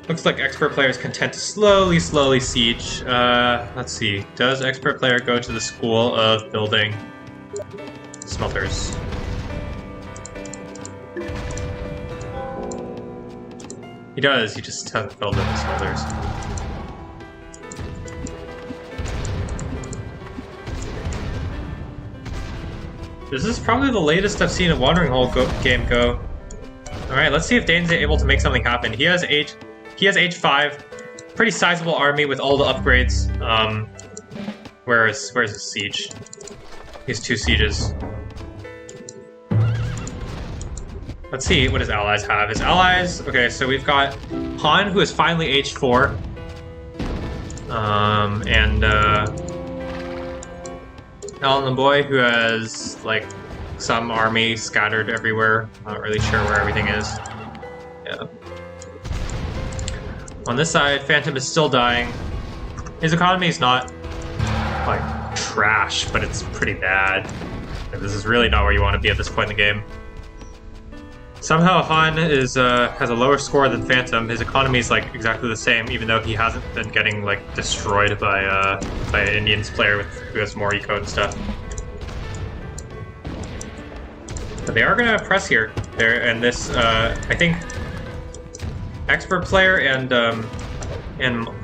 Looks like expert player is content to slowly siege. Let's see. Does expert player go to the school of building smelters? He does. He just hasn't built any smelters. This is probably the latest I've seen a Wandering Hole game go. Alright, let's see if Dane's able to make something happen. He has H5, pretty sizable army with all the upgrades. Where's his siege? He has 2 sieges. Let's see what his allies have. His allies, okay, so we've got Han, who is finally H4. Alan the Boy, who has, like, some army scattered everywhere. Not really sure where everything is. Yeah. On this side, Phantom is still dying. His economy is not, like, trash, but it's pretty bad. This is really not where you want to be at this point in the game. Somehow Han is has a lower score than Phantom. His economy is, like, exactly the same, even though he hasn't been getting, like, destroyed by an Indians player who has more eco and stuff. But they are gonna press here. And this, I think, expert player and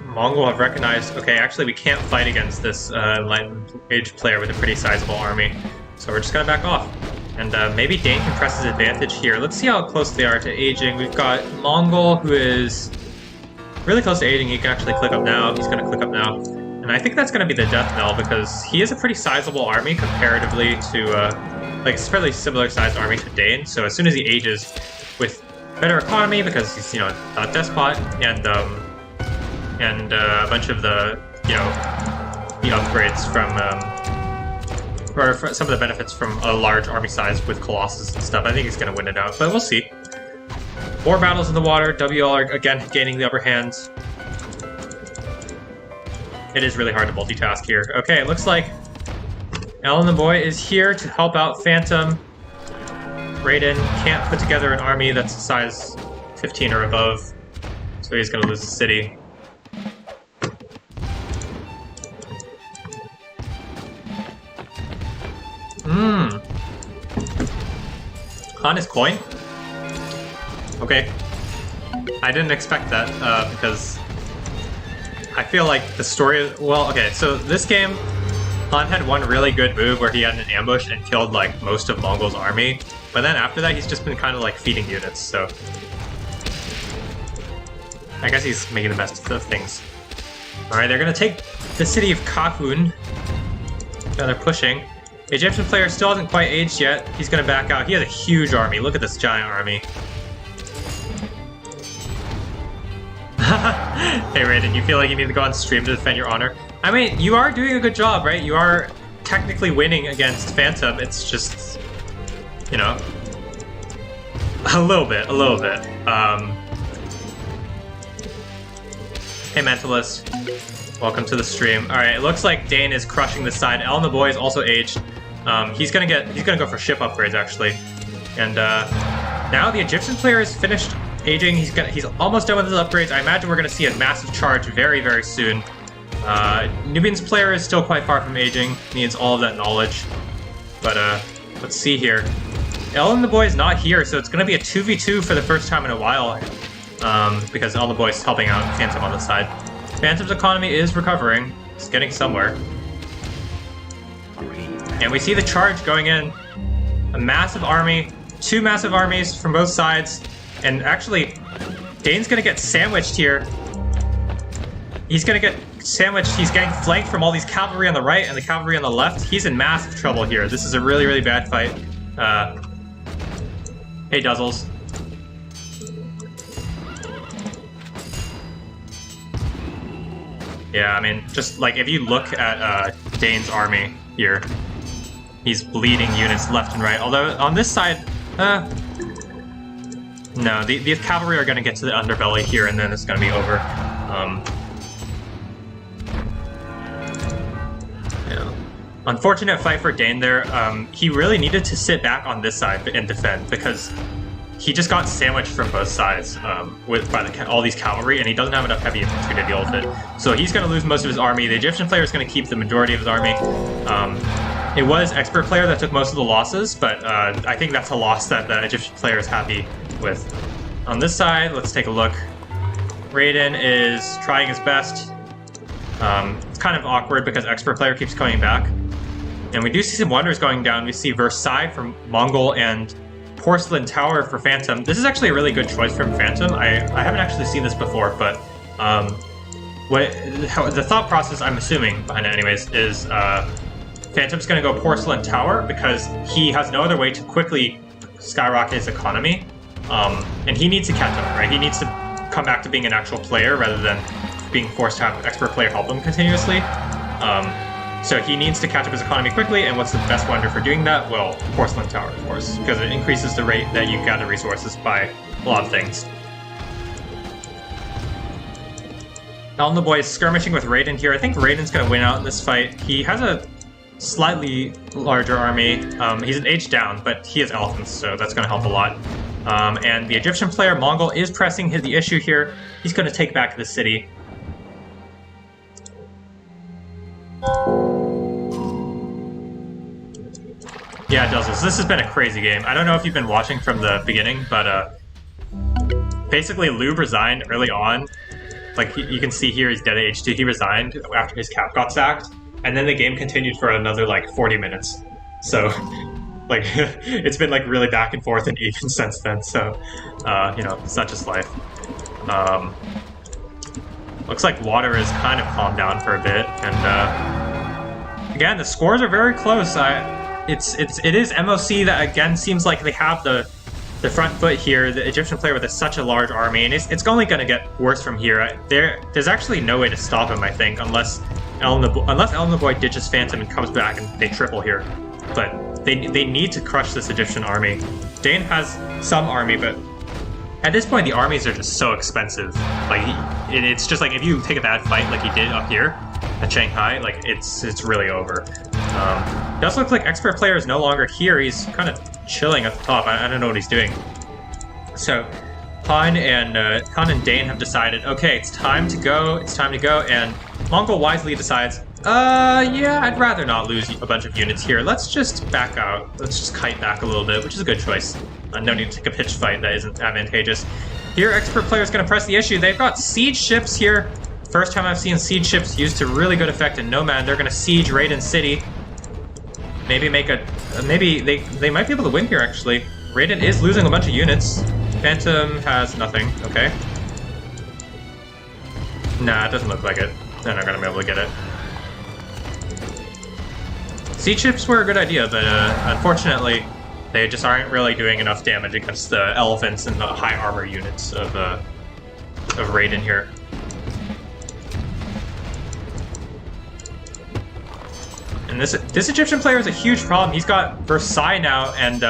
Mongol have recognized, okay, actually we can't fight against this Enlightened Age player with a pretty sizable army, so we're just gonna back off. And maybe Dane can press his advantage here. Let's see how close they are to aging. We've got Mongol, who is really close to aging. He can actually click up now. He's gonna click up now. And I think that's gonna be the death knell, because he is a pretty sizable army comparatively to, like, it's a fairly similar sized army to Dane, so as soon as he ages with better economy, because he's, you know, not despot, and a bunch of the, you know, the upgrades from, or some of the benefits from a large army size with Colossus and stuff, I think he's going to win it out, but we'll see. 4 battles in the water, WL are again gaining the upper hand. It is really hard to multitask here. Okay, it looks like Alan the Boy is here to help out Phantom. Raiden can't put together an army that's size 15 or above, so he's going to lose the city. On his coin? Okay. I didn't expect that, because I feel like the story... Well, okay, so this game, Han had one really good move where he had an ambush and killed, like, most of Mongol's army, but then after that he's just been kind of, like, feeding units, so... I guess he's making the best of things. Alright, they're gonna take the city of Kahun. Now they're pushing. The Egyptian player still hasn't quite aged yet. He's gonna back out. He has a huge army. Look at this giant army. Hey Raiden, you feel like you need to go on stream to defend your honor? I mean, you are doing a good job, right? You are technically winning against Phantom. It's just, you know, a little bit. Hey Mentalist, welcome to the stream. All right, it looks like Dane is crushing this side. Alan the Boy is also aged. He's gonna go for ship upgrades actually, and now the Egyptian player is finished aging. He's almost done with his upgrades. I imagine we're gonna see a massive charge very soon. Nubian's player is still quite far from aging. Needs all of that knowledge, but let's see here. Alan the Boy is not here, so it's gonna be a 2v2 for the first time in a while, because Alan the Boy is helping out Phantom on the side. Phantom's economy is recovering. It's getting somewhere. And we see the charge going in. A massive army. 2 massive armies from both sides. And actually, Dane's gonna get sandwiched here. He's gonna get sandwiched. He's getting flanked from all these cavalry on the right and the cavalry on the left. He's in massive trouble here. This is a really bad fight. Hey, Duzzles. Yeah, I mean, just like if you look at Dane's army here, he's bleeding units left and right. Although on this side, no, the cavalry are going to get to the underbelly here, and then it's going to be over. Unfortunate fight for Dane there. He really needed to sit back on this side and defend because he just got sandwiched from both sides by all these cavalry, and he doesn't have enough heavy infantry to deal with it. So he's going to lose most of his army. The Egyptian player is going to keep the majority of his army. It was expert player that took most of the losses, but I think that's a loss that the Egyptian player is happy with. On this side, let's take a look. Raiden is trying his best. It's kind of awkward because expert player keeps coming back. And we do see some wonders going down. We see Versailles from Mongol and Porcelain Tower for Phantom. This is actually a really good choice from Phantom. I haven't actually seen this before, but the thought process I'm assuming behind it anyways is Phantom's going to go Porcelain Tower because he has no other way to quickly skyrocket his economy. And he needs to catch up, right? He needs to come back to being an actual player rather than being forced to have expert player help him continuously. So he needs to catch up his economy quickly, and what's the best wonder for doing that? Well, Porcelain Tower, of course, because it increases the rate that you gather resources by a lot of things. Elton the Boy is skirmishing with Raiden here. I think Raiden's going to win out in this fight. He has a slightly larger army. He's an H down, but he has elephants, so that's going to help a lot. And the Egyptian player, Mongol, is pressing the issue here. He's going to take back the city. Yeah, Duzzles, this has been a crazy game. I don't know if you've been watching from the beginning, but basically Lube resigned early on. Like, you can see here, he's dead at H2. He resigned after his cap got sacked, and then the game continued for another, like, 40 minutes. So, like, it's been, like, really back and forth and even since then, so, you know, such is life. Looks like water is kind of calmed down for a bit, and, again, the scores are very close. It is MoC that, again, seems like they have the front foot here. The Egyptian player with such a large army, and it's only going to get worse from here. There's actually no way to stop him, I think, unless Elton the Boy ditches Phantom and comes back and they triple here. But they need to crush this Egyptian army. Dane has some army, but at this point the armies are just so expensive. Like, it's just like if you take a bad fight like he did up here at Shanghai, like it's really over. It does look like expert player is no longer here. He's kind of chilling at the top. I don't know what he's doing. So Han and Dane have decided, okay, it's time to go. It's time to go. And Mongol wisely decides, yeah, I'd rather not lose a bunch of units here. Let's just back out. Let's just kite back a little bit, which is a good choice. No need to take a pitch fight that isn't advantageous. Here, expert player is going to press the issue. They've got siege ships here. First time I've seen siege ships used to really good effect in Nomad. They're going to siege Raiden City. Maybe make a... maybe they might be able to win here, actually. Raiden is losing a bunch of units. Phantom has nothing. Okay. Nah, it doesn't look like it. They're not going to be able to get it. Siege ships were a good idea, but unfortunately, they just aren't really doing enough damage against the elephants and the high armor units of Raiden here. And this Egyptian player is a huge problem. He's got Versailles now, and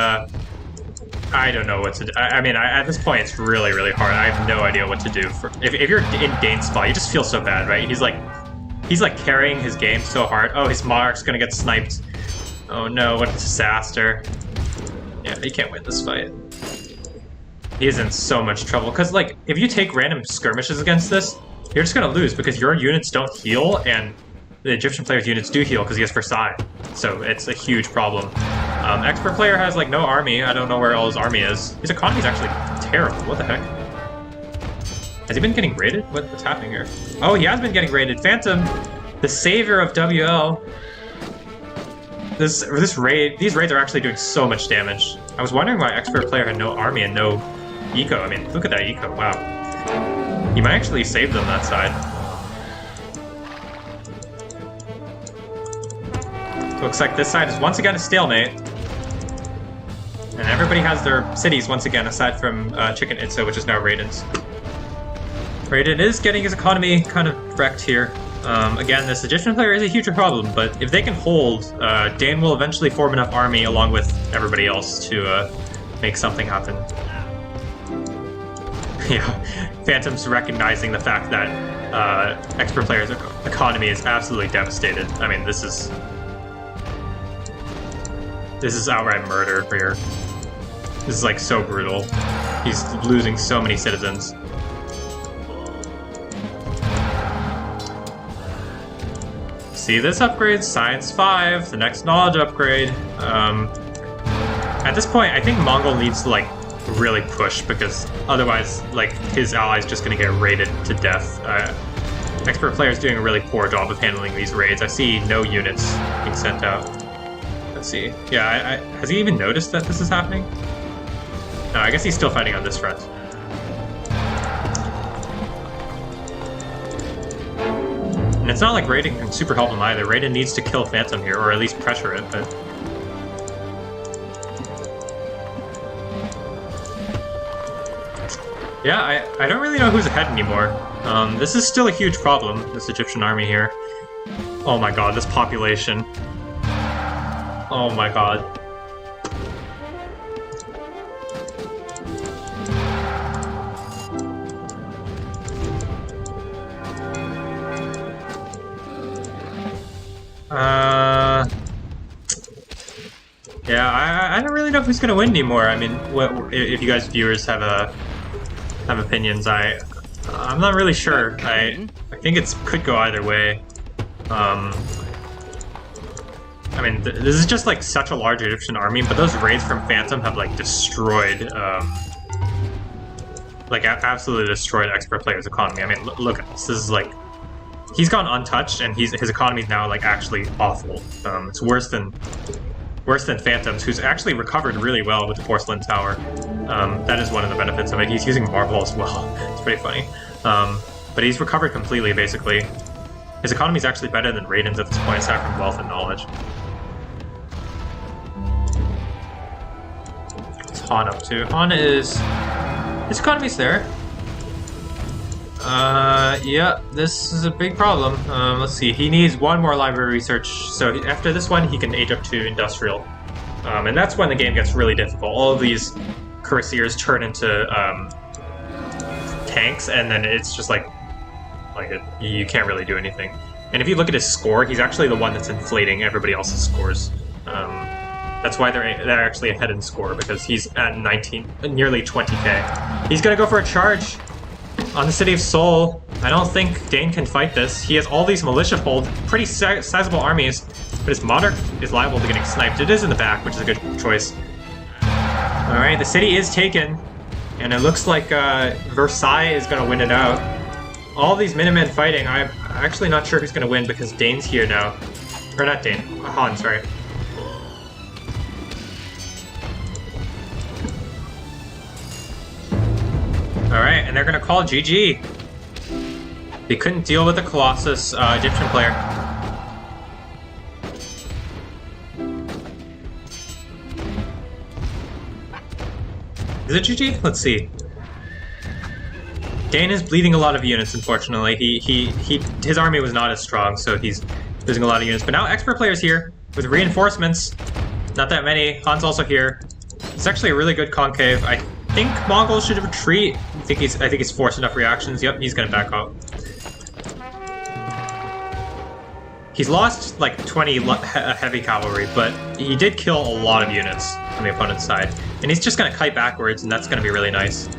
I don't know what to do. I mean, at this point, it's really, really hard. I have no idea what to do. If you're in Dane's spot, you just feel so bad, right? He's like carrying his game so hard. Oh, his monarch's gonna get sniped. Oh no, what a disaster. Yeah, he can't win this fight. He's in so much trouble. Because, like, if you take random skirmishes against this, you're just gonna lose because your units don't heal, and the Egyptian player's units do heal because he has Versailles. So it's a huge problem. Expert player has, like, no army. I don't know where all his army is. His economy is actually terrible. What the heck? Has he been getting raided? What's happening here? Oh, he has been getting raided. Phantom, the savior of WL. These raids are actually doing so much damage. I was wondering why expert player had no army and no eco. I mean, look at that eco. Wow. He might actually save them that side. Looks like this side is once again a stalemate. And everybody has their cities once again, aside from Chicken Itza, which is now Raiden's. Raiden is getting his economy kind of wrecked here. Again, this Egyptian player is a huge problem, but if they can hold, Dane will eventually form enough army along with everybody else to make something happen. Yeah, Phantom's recognizing the fact that expert player's economy is absolutely devastated. I mean, this is This is outright murder here. This is like so brutal. He's losing so many citizens. See this upgrade? Science 5, the next knowledge upgrade. At this point, I think Mongol needs to like really push because otherwise, like his ally's just gonna get raided to death. Expert player's doing a really poor job of handling these raids. I see no units being sent out. Let's see. Yeah, has he even noticed that this is happening? No, I guess he's still fighting on this front. And it's not like Raiden can super help him either. Raiden needs to kill Phantom here, or at least pressure it, but... Yeah, I don't really know who's ahead anymore. This is still a huge problem, this Egyptian army here. Oh my god, this population. Oh my god. Yeah, I don't really know who's gonna win anymore. I mean, what if you guys viewers have opinions? I'm not really sure. I think it could go either way. I mean, this is just like such a large Egyptian army, but those raids from Phantom have like destroyed, like absolutely destroyed expert player's economy. I mean, look at this. This is like, he's gone untouched, and his economy is now like actually awful. It's worse than Phantom's, who's actually recovered really well with the porcelain tower. That is one of the benefits of it. He's using marble as well. It's pretty funny. But he's recovered completely, basically. His economy is actually better than Raiden's at this point, aside from wealth and knowledge. What's Han up to? Han is... his economy's there. Yeah, this is a big problem. Let's see, he needs one more library research, so after this one he can age up to industrial. And that's when the game gets really difficult. All of these cuirassiers turn into tanks, and then it's just like you can't really do anything. And if you look at his score, he's actually the one that's inflating everybody else's scores. That's why they're actually ahead in score, because he's at nearly 20k. He's gonna go for a charge on the city of Seoul. I don't think Dane can fight this. He has all these militia pulled, pretty sizable armies, but his monarch is liable to getting sniped. It is in the back, which is a good choice. Alright, the city is taken, and it looks like Versailles is going to win it out. All these Minutemen fighting, I'm actually not sure who's going to win because Dane's here now. Or not Dane, Han, sorry. Alright, and they're going to call GG. They couldn't deal with the Colossus Egyptian player. Is it GG? Let's see. Dane is bleeding a lot of units, unfortunately. His army was not as strong, so he's losing a lot of units. But now expert player's here with reinforcements. Not that many. Han's also here. It's actually a really good concave. I think Mongols should retreat. I think he's forced enough reactions. Yep, he's gonna back up. He's lost like 20 heavy cavalry, but he did kill a lot of units on the opponent's side. And he's just gonna kite backwards, and that's gonna be really nice.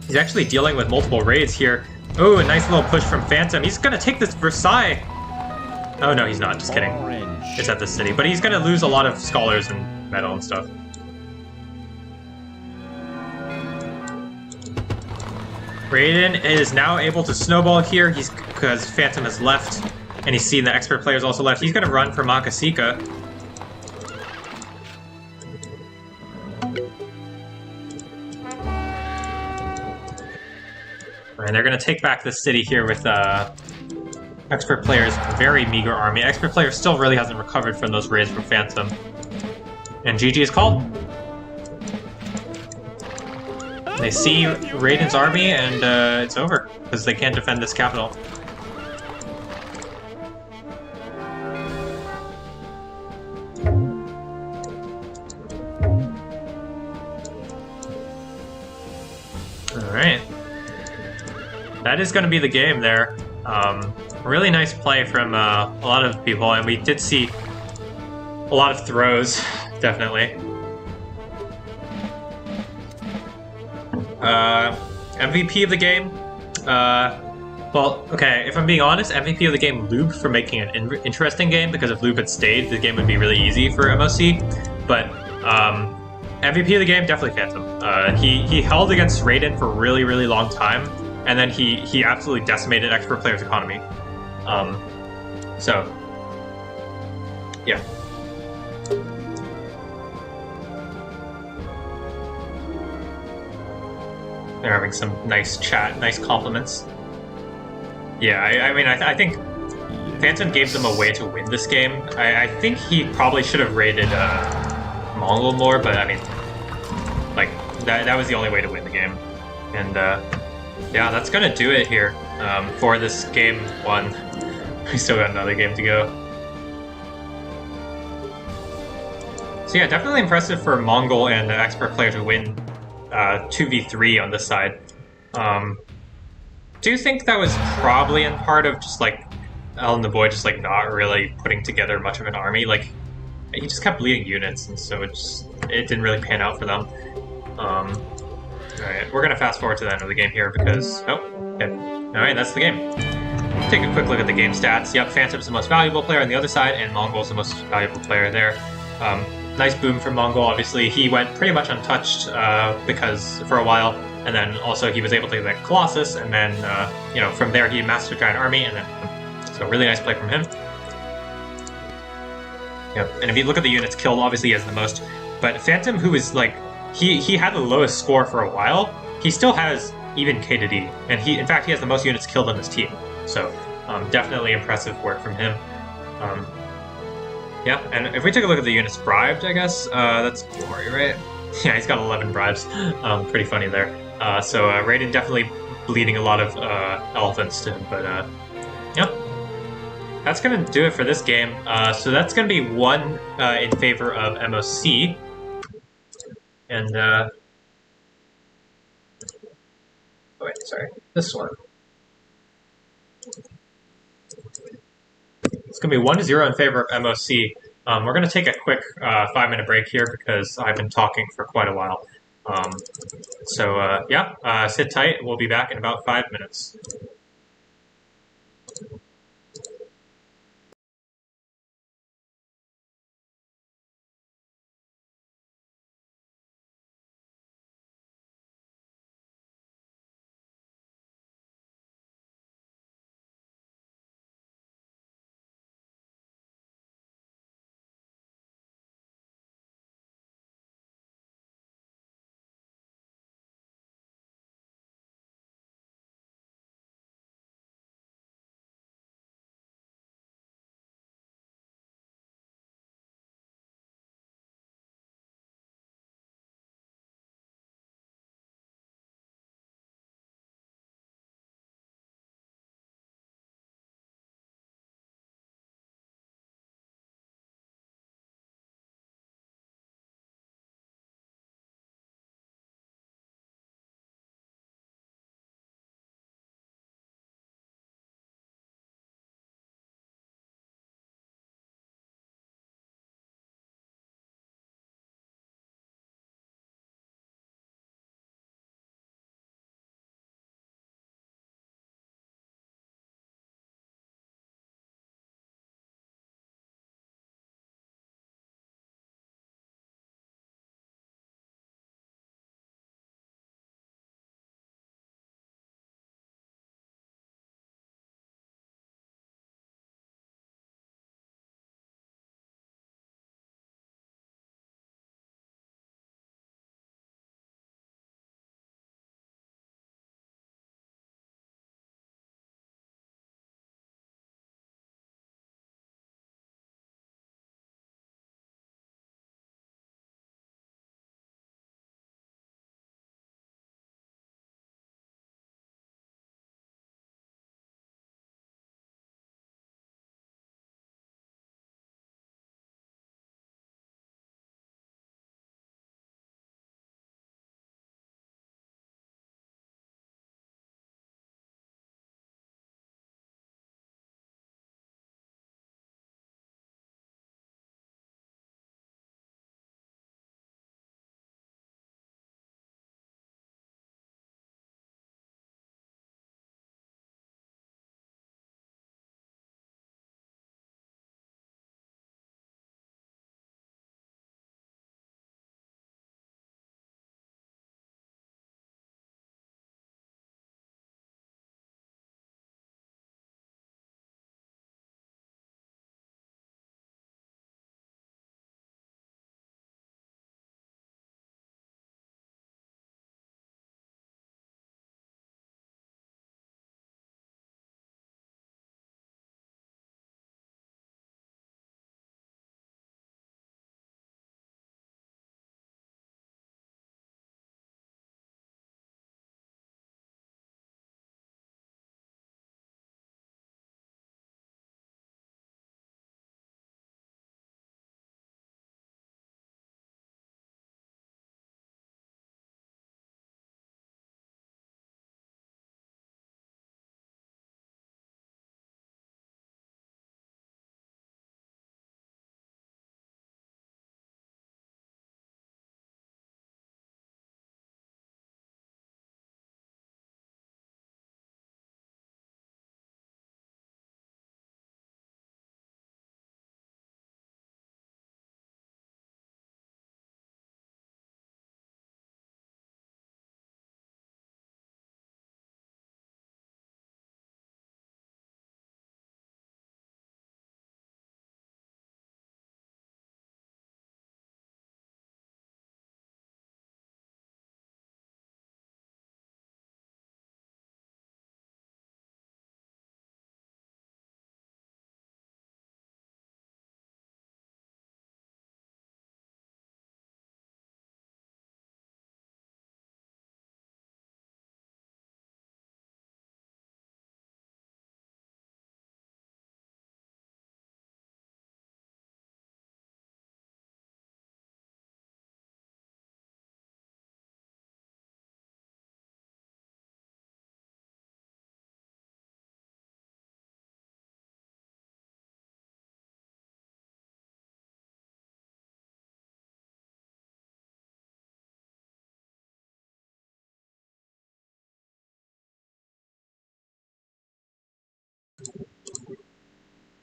He's actually dealing with multiple raids here. Oh, a nice little push from Phantom. He's gonna take this Versailles. Oh no, he's not, just kidding. It's at the city, but he's gonna lose a lot of scholars and metal and stuff. Raiden is now able to snowball here, because Phantom has left, and he's seen the expert players also left. He's gonna run for Makasika. And they're gonna take back the city here with expert players' very meager army. Expert player still really hasn't recovered from those raids from Phantom. And GG is called. They see Raiden's army, and it's over, because they can't defend this capital. Alright. That is going to be the game there. Really nice play from a lot of people, and we did see A lot of throws, definitely. MVP of the game. Well, okay, if I'm being honest, MVP of the game, Lube, for making an interesting game, because if Lube had stayed, the game would be really easy for MoC. But MVP of the game, definitely Phantom. He held against Raiden for a really, really long time, and then he absolutely decimated expert players' economy. So, yeah. They're having some nice chat, nice compliments. Yeah, I mean, I think Phantom gave them a way to win this game. I think he probably should have rated Mongol more, but I mean, like, that was the only way to win the game. And yeah, that's gonna do it here for this game 1. We still got another game to go. So yeah, definitely impressive for Mongol and the expert player to win 2v3 on this side. Do you think that was probably in part of just like Alan the Boy just like not really putting together much of an army? Like, he just kept bleeding units, and so it didn't really pan out for them. Alright, we're gonna fast forward to the end of the game here because alright, that's the game. Take a quick look at the game stats. Yep, Phantom's the most valuable player on the other side, and Mongol's the most valuable player there. Nice boom from Mongol, obviously. He went pretty much untouched because for a while, and then also he was able to get that Colossus, and then, you know, from there he amassed a giant army, and then, so really nice play from him. Yep, and if you look at the units killed, obviously he has the most, but Phantom, who is like, he had the lowest score for a while, he still has even K to D, and in fact, he has the most units killed on his team, so definitely impressive work from him. Yeah, and if we take a look at the units bribed, I guess, that's Glory, right? Yeah, he's got 11 bribes. Pretty funny there. So Raiden definitely bleeding a lot of elephants to him, but yeah. That's going to do it for this game. So that's going to be 1 in favor of MoC. And, oh wait, sorry, this one. It's going to be 1-0 in favor of MoC. We're going to take a quick 5-minute break here because I've been talking for quite a while. So yeah, sit tight. We'll be back in about 5 minutes.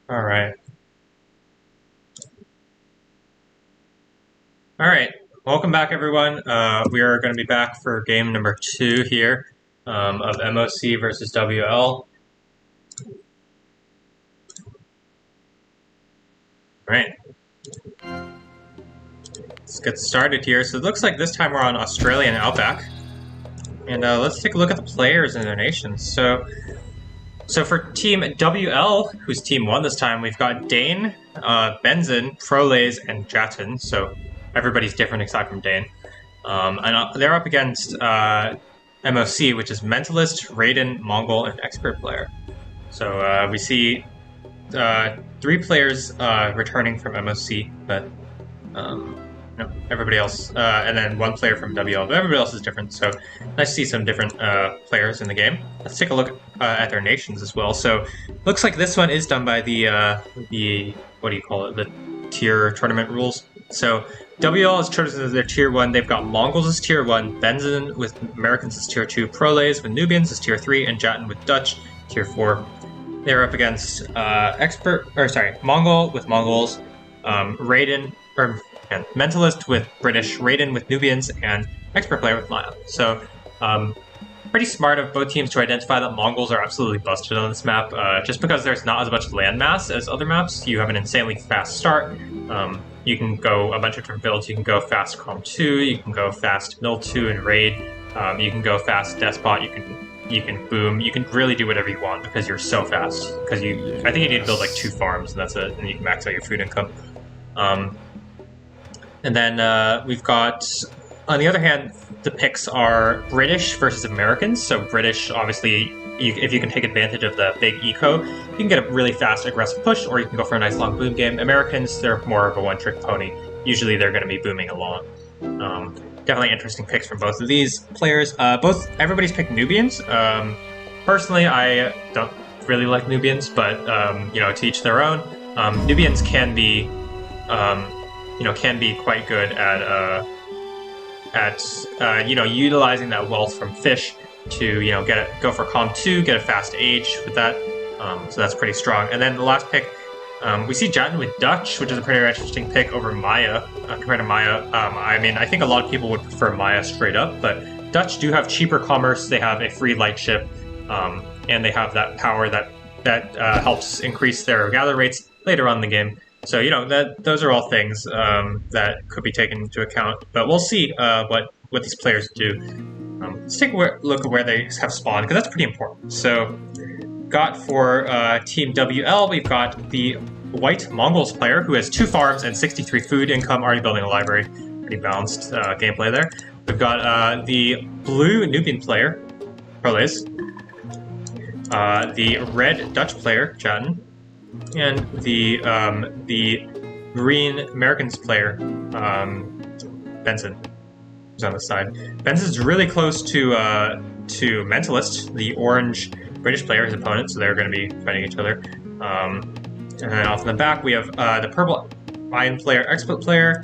All right. All right. Welcome back, everyone. We are going to be back for game number 2 here of MoC versus WL. All right. Let's get started here. So it looks like this time we're on Australian Outback. And let's take a look at the players and their nations. So for Team WL, who's Team 1 this time, we've got Dane, Benzin, Prolays, and Jatin. So everybody's different except from Dane. And they're up against MoC, which is Mentalist, Raiden, Mongol, and Expert Player. So we see 3 players returning from MoC, but no, everybody else, and then 1 player from WL, but everybody else is different, so nice to see some different players in the game. Let's take a look at their nations as well. So looks like this one is done by the what do you call it, the tier tournament rules. So WL is chosen as their tier 1. They've got Mongols as tier 1, Benzin with Americans as tier 2, Prolays with Nubians as tier 3, and Jatin with Dutch tier 4. They're up against Mongol with Mongols, Raiden and Mentalist with British, Raiden with Nubians, and Expert Player with Maya. So pretty smart of both teams to identify that Mongols are absolutely busted on this map. Just because there's not as much landmass as other maps, you have an insanely fast start. You can go a bunch of different builds. You can go fast Crom 2, you can go fast Mill 2 and Raid, you can go fast Despot, you can boom, you can really do whatever you want because you're so fast. Because I think you need to build like 2 farms and that's it, and you can max out your food income. And then we've got, on the other hand, the picks are British versus Americans. So British, obviously, if you can take advantage of the big eco, you can get a really fast, aggressive push, or you can go for a nice long boom game. Americans, they're more of a one-trick pony. Usually they're going to be booming along. Definitely interesting picks from both of these players. Everybody's picked Nubians. Personally, I don't really like Nubians, but to each their own. Nubians can be quite good at utilizing that wealth from fish to go for Calm 2, get a fast age with that. So that's pretty strong. And then the last pick, we see Jatin with Dutch, which is a pretty interesting pick over Maya compared to Maya. I think a lot of people would prefer Maya straight up, but Dutch do have cheaper commerce. They have a free light ship, and they have that power that helps increase their gather rates later on in the game. So those are all things that could be taken into account. But we'll see what these players do. Let's take a look at where they have spawned, because that's pretty important. So, got for Team WL, we've got the White Mongols player who has 2 farms and 63 food income, already building a library. Pretty balanced gameplay there. We've got the Blue Nubian player, Prolays, the Red Dutch player, Jatin, and the Green Americans player, Benson, who's on the side. Benson's really close to Mentalist, the Orange British player, his opponent, so they're going to be fighting each other. And then off in the back, we have the Purple Iron player, Expert player,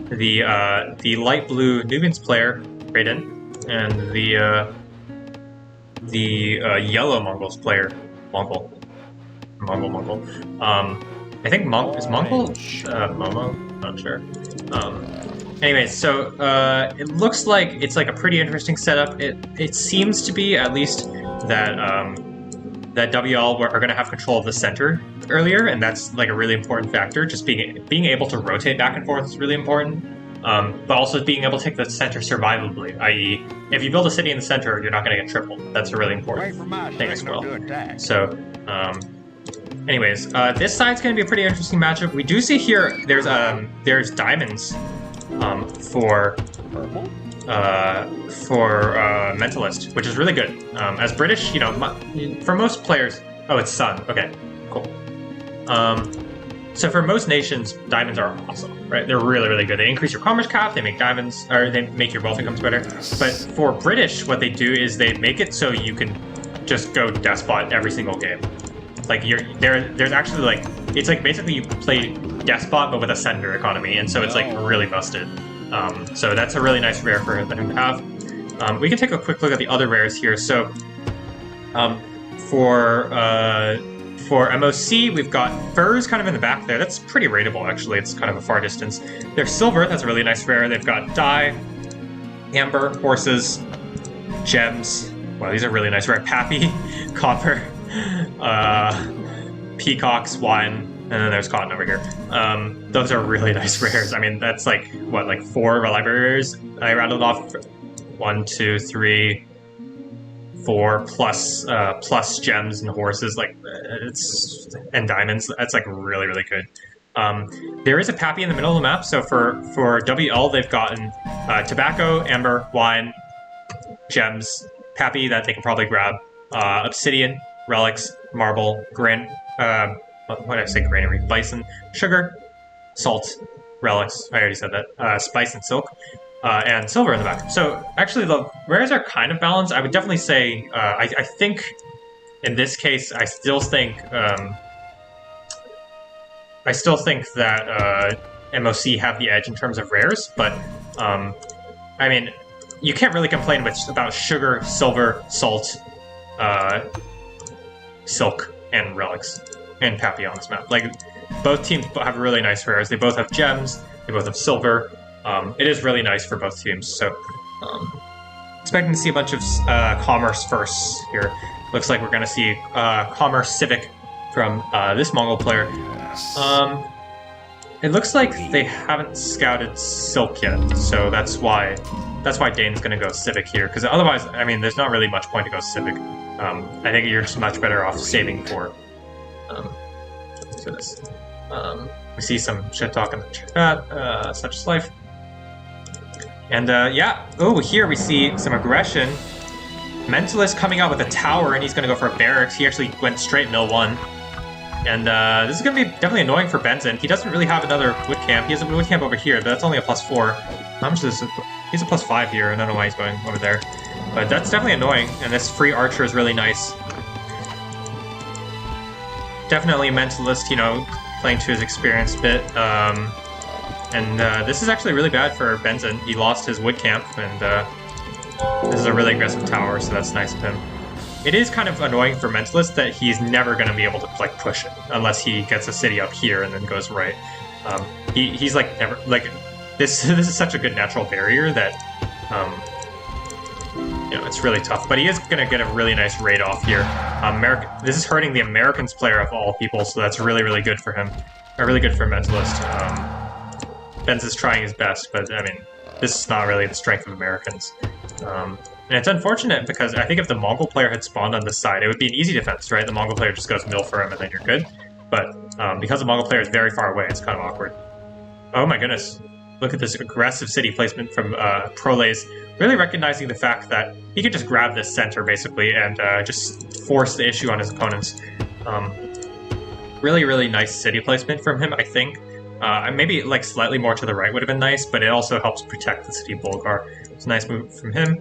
the Light Blue Nubians player, Raiden, and the Yellow Mongols player, Mongol. I think is Mongol Momo? Not sure. Anyways, so it looks like it's like a pretty interesting setup. It seems to be at least that that WL are going to have control of the center earlier, and that's like a really important factor. Just being able to rotate back and forth is really important. But also being able to take the center survivably, i.e., if you build a city in the center, you're not going to get tripled. That's a really important thing as well. So. Anyways, this side's going to be a pretty interesting matchup. We do see here there's diamonds for Mentalist, which is really good. As British, for most players, it's Sun. Okay, cool. So for most nations, diamonds are awesome, right? They're really, really good. They increase your commerce cap, they make diamonds, or they make your wealth incomes better. But for British, what they do is they make it so you can just go Despot every single game. Like there's actually like it's like basically you play Despot but with a sender economy, and so it's like really busted. So that's a really nice rare for him to have. We can take a quick look at the other rares here. So for for MoC, we've got Furs kind of in the back there. That's pretty rateable, actually. It's kind of a far distance. There's Silver. That's a really nice rare. They've got Dye, Amber, Horses, Gems. Wow, these are really nice rare. Pappy, Copper, Peacocks, Wine, and then there's Cotton over here. Those are really nice rares. I mean, that's like, what, like 4 library rares? I rattled off 1, 2, 3, 4 plus gems and horses, like and diamonds. That's like really, really good. There is a Pappy in the middle of the map, so for WL they've gotten tobacco, amber, wine, gems, Pappy that they can probably grab, obsidian, relics, marble, what did I say? Granary, bison, sugar, salt, relics. I already said that. Spice and silk. And silver in the back. So actually the rares are kind of balanced. I would definitely say, I think in this case, I still think that MoC have the edge in terms of rares, but I mean, you can't really complain about sugar, silver, salt, silk, and relics, and Pappy on this map. Like, both teams have really nice rares. They both have gems, they both have silver. It is really nice for both teams, so expecting to see a bunch of Commerce firsts here. Looks like we're going to see Commerce Civic from this Mongol player. It looks like they haven't scouted Silk yet, so that's why Dane's going to go Civic here, because otherwise, I mean, there's not really much point to go Civic. I think you're just much better off saving for this. We see some shit talk in the chat, such as life. And yeah, oh, here we see some aggression. Mentalist coming out with a tower, and he's going to go for a barracks. He actually went straight mill 1. And this is going to be definitely annoying for Benson. He doesn't really have another wood camp. He has a wood camp over here, but that's only a +4. How much is this? He's a +5 here. I don't know why he's going over there. But that's definitely annoying, and this free archer is really nice. Definitely a mentalist, you know, playing to his experience a bit. And this is actually really bad for Benson. He lost his wood camp, and this is a really aggressive tower, so that's nice of him. It is kind of annoying for Mentalist that he's never going to be able to like push it unless he gets a city up here and then goes right. He's like never like this. This is such a good natural barrier that you know, it's really tough. But he is going to get a really nice raid off here. This is hurting the Americans player of all people, so that's really, really good for him. Really good for Mentalist. Benz is trying his best, but I mean, this is not really the strength of Americans. And it's unfortunate because I think if the Mongol player had spawned on this side, it would be an easy defense, right? The Mongol player just goes mill for him and then you're good. But because the Mongol player is very far away, it's kind of awkward. Oh my goodness. Look at this aggressive city placement from Proles, really recognizing the fact that he could just grab this center, basically, and just force the issue on his opponents. Really, really nice city placement from him, I think. Maybe like slightly more to the right would have been nice, but it also helps protect the city of Bulgar. It's a nice move from him.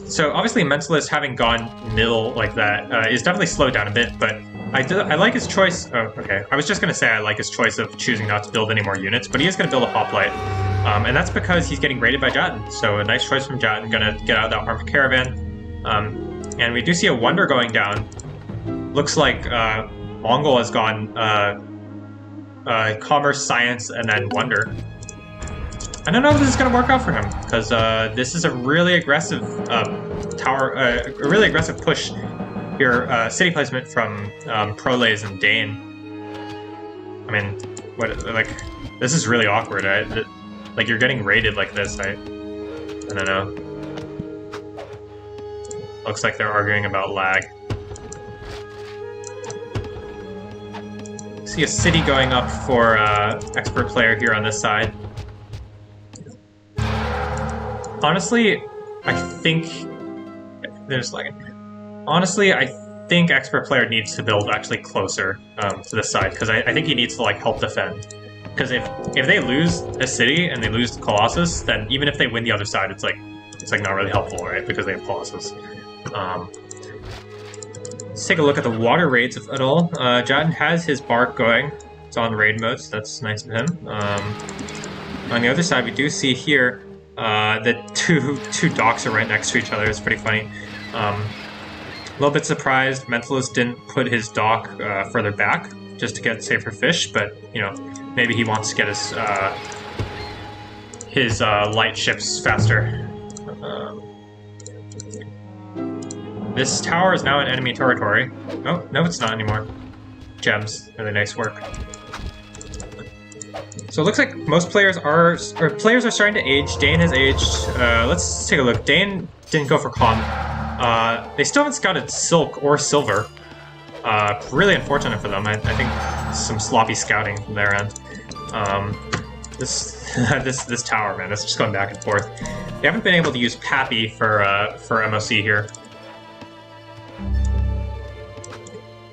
So obviously Mentalist having gone middle like that is definitely slowed down a bit, but I like his choice. Oh, okay. I was just going to say I like his choice of choosing not to build any more units, but he is going to build a Hoplite. And that's because he's getting raided by Jatton. So a nice choice from Jatton, going to get out of that armed caravan. And we do see a Wonder going down. Looks like Mongol has gone Commerce, Science, and then Wonder. I don't know if this is going to work out for him, because this is a really aggressive a really aggressive push here, city placement from Proles and Dane. I mean, this is really awkward. Like, you're getting raided like this, I don't know. Looks like they're arguing about lag. See a city going up for expert player here on this side. Honestly, I think there's like. Honestly, I think expert player needs to build actually closer to this side, because I think he needs to like help defend. Because if they lose a city and they lose Colossus, then even if they win the other side, it's like not really helpful, right? Because they have Colossus. Let's take a look at the water raids at all. Jatton has his bark going. It's on raid mode, so that's nice of him. On the other side, we do see here. The two docks are right next to each other. It's pretty funny. little bit surprised Mentalist didn't put his dock further back just to get safer fish, but you know, maybe he wants to get his light ships faster. This tower is now in enemy territory. Oh, no, it's not anymore. Gems, really nice work. So it looks like most players are starting to age. Dane has aged. Let's take a look. Dane didn't go for calm. They still haven't scouted Silk or Silver. Really unfortunate for them. I think some sloppy scouting from their end. This tower, man, it's just going back and forth. They haven't been able to use Pappy for MoC here.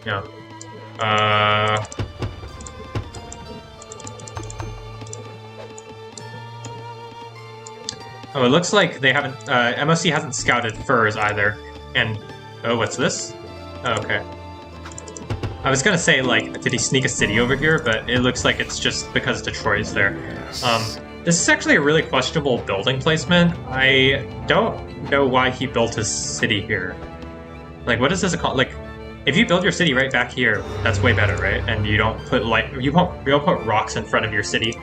No. Oh, it looks like they haven't. MoC hasn't scouted furs either. And oh, what's this? Oh, okay. I was gonna say, like, did he sneak a city over here? But it looks like it's just because Detroit's there. This is actually a really questionable building placement. I don't know why he built his city here. Like, what is this called? Like, if you build your city right back here, that's way better, right? And you don't put you don't put rocks in front of your city,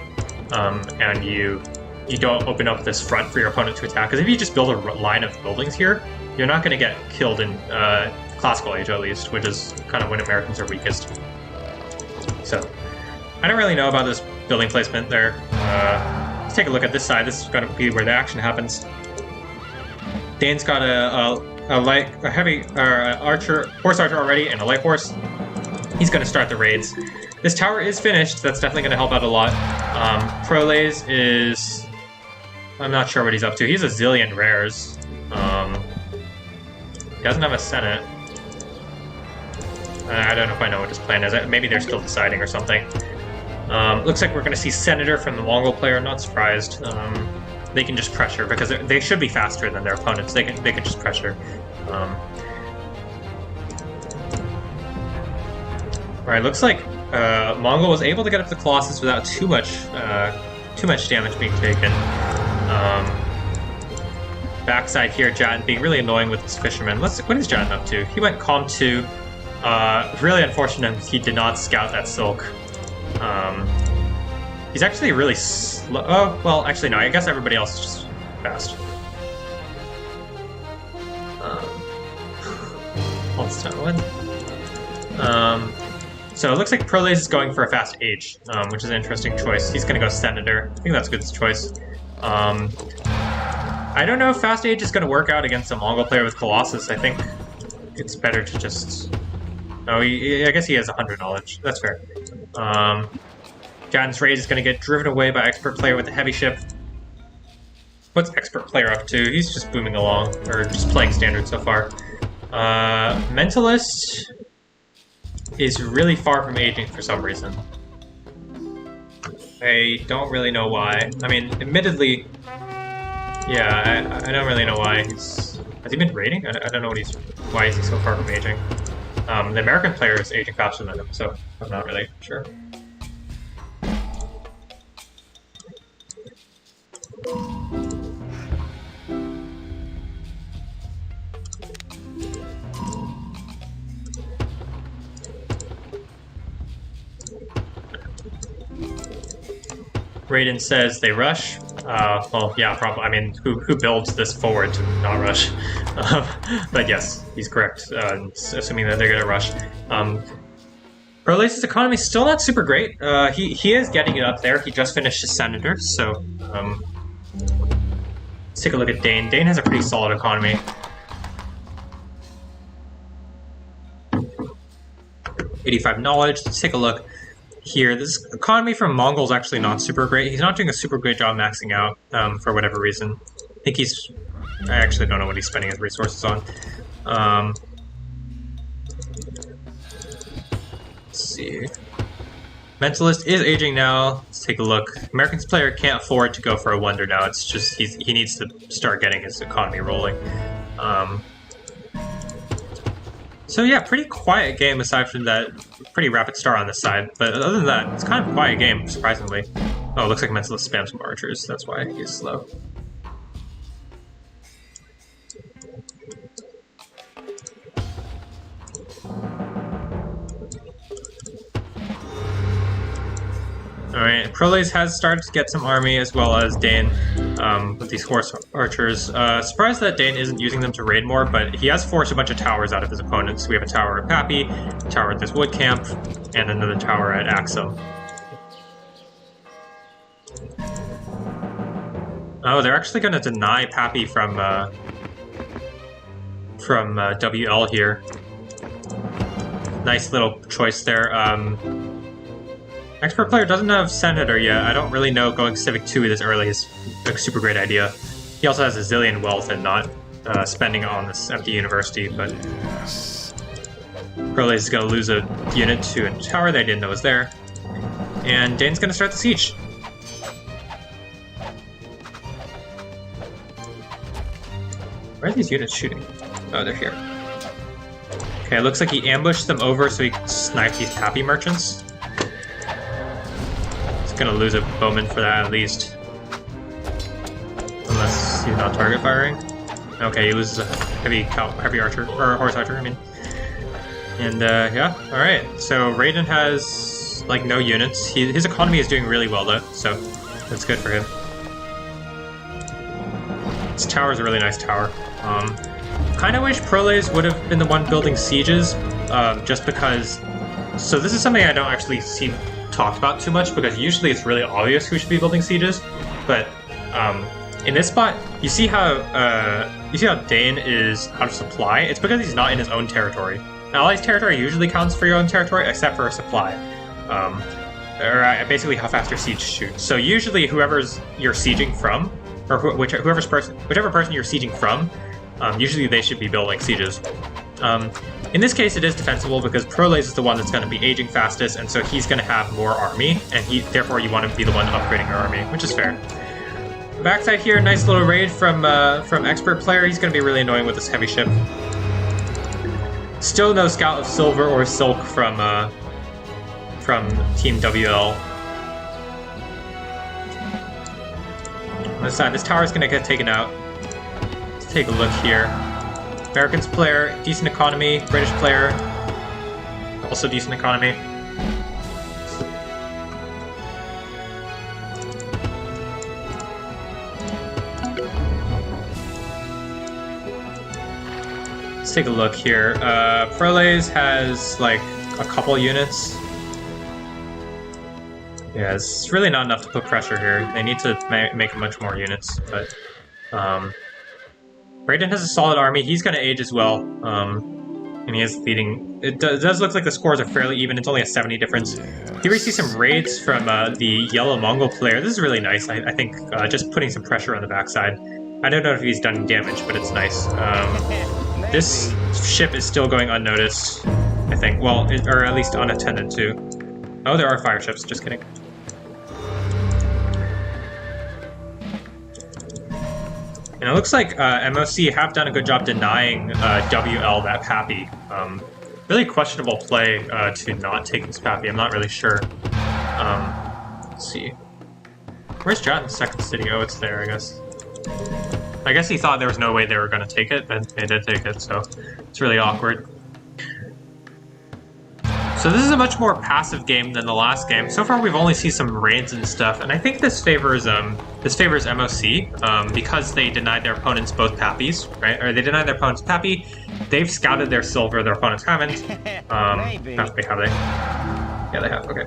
and you don't open up this front for your opponent to attack. Because if you just build a line of buildings here, you're not going to get killed in classical age, at least, which is kind of when Americans are weakest. So, I don't really know about this building placement there. Let's take a look at this side. This is going to be where the action happens. Dane's got a horse archer already, and a light horse. He's going to start the raids. This tower is finished. That's definitely going to help out a lot. Prolays is... I'm not sure what he's up to. He's a zillion rares. He doesn't have a Senate. I don't know if I know what his plan is. Maybe they're still deciding or something. Looks like we're going to see Senator from the Mongol player. I'm not surprised. They can just pressure because they should be faster than their opponents. They can just pressure. Alright, looks like Mongol was able to get up the Colossus without too much damage being taken. Backside here, Jatan being really annoying with his fishermen. What is Jatan up to? He went Calm 2. Really unfortunate he did not scout that Silk. He's actually really slow. Oh, well, actually no, I guess everybody else is just fast. What's that one? So it looks like Prolays is going for a fast Age, which is an interesting choice. He's going to go Senator. I think that's a good choice. I don't know if fast Age is going to work out against a Mongol player with Colossus. I think it's better to just... Oh, I guess he has 100 knowledge. That's fair. Jatan's raid is going to get driven away by Expert Player with the heavy ship. What's Expert Player up to? He's just booming along, or just playing standard so far. Mentalist is really far from aging for some reason. I don't really know why. I mean, admittedly, yeah, I don't really know why he's... Has he been raiding? I don't know why he's so far from aging. The American player is aging faster than him, so I'm not really sure. Raiden says they rush. Well, yeah, probably. I mean, who builds this forward to not rush? But yes, he's correct, assuming that they're going to rush. Prolays' economy is still not super great. He is getting it up there. He just finished his Senator, so... let's take a look at Dane. Dane has a pretty solid economy. $85 knowledge. Let's take a look here. This economy from Mongol is actually not super great. He's not doing a super great job maxing out for whatever reason. I think he's... I actually don't know what he's spending his resources on. Let's see. Mentalist is aging now. Let's take a look. American's player can't afford to go for a wonder now. It's just he needs to start getting his economy rolling. So yeah, pretty quiet game aside from that pretty rapid start on this side. But other than that, it's kind of a quiet game, surprisingly. Oh, it looks like Mentalist spams some archers. That's why he's slow. Alright, Proles has started to get some army, as well as Dane, with these horse archers. Surprised that Dane isn't using them to raid more, but he has forced a bunch of towers out of his opponents. We have a tower at Pappy, a tower at this wood camp, and another tower at Axum. Oh, they're actually going to deny Pappy from WL here. Nice little choice there. Expert player doesn't have Senator yet. I don't really know going Civic 2 this early is a super great idea. He also has a zillion wealth and not spending it on this empty university, but Proles is going to lose a unit to a tower they didn't know was there. And Dane's going to start the siege. Where are these units shooting? Oh, they're here. Okay, it looks like he ambushed them over so he can snipe these Pappy merchants. Gonna lose a bowman for that at least. Unless he's not target firing. Okay, he loses a heavy archer, or horse archer, I mean. And yeah, alright. So Raiden has like no units. His economy is doing really well though, so that's good for him. This tower is a really nice tower. Kinda wish Proles would have been the one building sieges, just because... So this is something I don't actually see talked about too much, because usually it's really obvious who should be building sieges, but in this spot, you see how Dane is out of supply. It's because he's not in his own territory. Allies territory usually counts for your own territory, except for supply, or basically how fast your siege shoots. So usually, whoever's you're sieging from, or whichever person you're sieging from, usually they should be building sieges. In this case, it is defensible because Proles is the one that's going to be aging fastest, and so he's going to have more army, and therefore you want to be the one upgrading your army, which is fair. Backside here, nice little raid from Expert Player. He's going to be really annoying with this heavy ship. Still no Scout of Silver or Silk from Team WL. On this side, this tower is going to get taken out. Let's take a look here. Americans player, decent economy. British player, also decent economy. Let's take a look here. Proles has like a couple units. Yeah, it's really not enough to put pressure here. They need to make a bunch more units, but Raiden has a solid army. He's going to age as well, and he is leading. It does look like the scores are fairly even. It's only a 70 difference. Here we see some raids from the yellow Mongol player. This is really nice. I think just putting some pressure on the backside. I don't know if he's done damage, but it's nice. This ship is still going unnoticed, I think. Well, or at least unattended to. Oh, there are fire ships. Just kidding. And it looks like MoC have done a good job denying WL that Pappy. Really questionable play to not take this Pappy. I'm not really sure. Let's see. Where's Jotton's second city? Oh, it's there, I guess. I guess he thought there was no way they were going to take it, but they did take it, so it's really awkward. So this is a much more passive game than the last game. So far, we've only seen some raids and stuff, and I think this favors MoC because they denied their opponents both Pappies, right? Or they denied their opponents Pappy. They've scouted their silver. Their opponents haven't. Have they? Yeah, they have. Okay.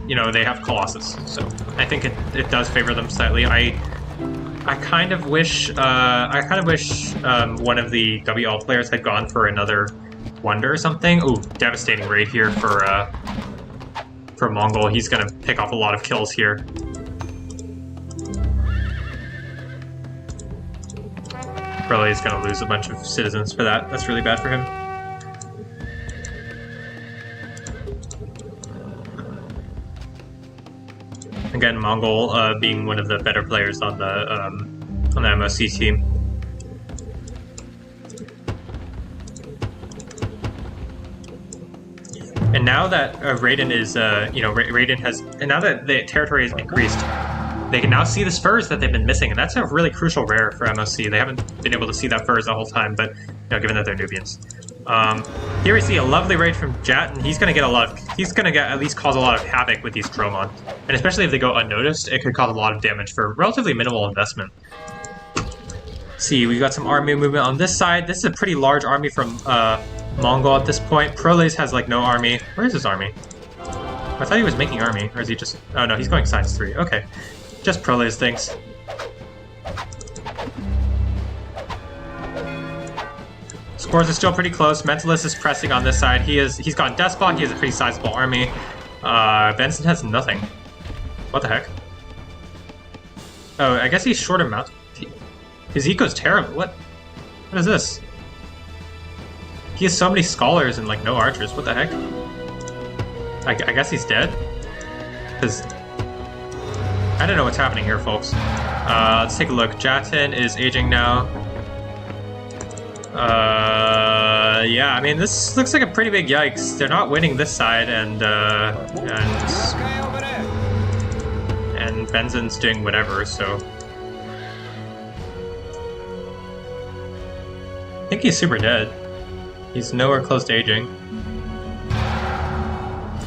You know, they have Colossus, so I think it does favor them slightly. I kind of wish one of the WL players had gone for another Wonder or something. Ooh, devastating raid here for Mongol. He's gonna pick off a lot of kills here. Probably he's gonna lose a bunch of citizens for that. That's really bad for him. Again, Mongol being one of the better players on the MoC team. And now that Raiden is, Raiden has, and now that the territory has increased, they can now see the spurs that they've been missing, and that's a really crucial rare for MoC. They haven't been able to see that furs the whole time, but given that they're Nubians. Here we see a lovely raid from Jet, and he's gonna get at least cause a lot of havoc with these Dromon. And especially if they go unnoticed, it could cause a lot of damage for relatively minimal investment. See, we got some army movement on this side. This is a pretty large army from Mongol at this point. Proles has like no army. Where is his army? I thought he was making army, or is he just... Oh no, he's going size 3. Okay. Just Proles things. Scores are still pretty close. Mentalist is pressing on this side. He's got Despot. He has a pretty sizable army. Benson has nothing. What the heck? Oh, I guess he's short amount. His eco's terrible. What is this? He has so many scholars and like no archers. What the heck? I guess he's dead. Because I don't know what's happening here, folks. Let's take a look. Jatin is aging now. Yeah, I mean, this looks like a pretty big yikes. They're not winning this side, and Benson's doing whatever, so... I think he's super dead. He's nowhere close to aging.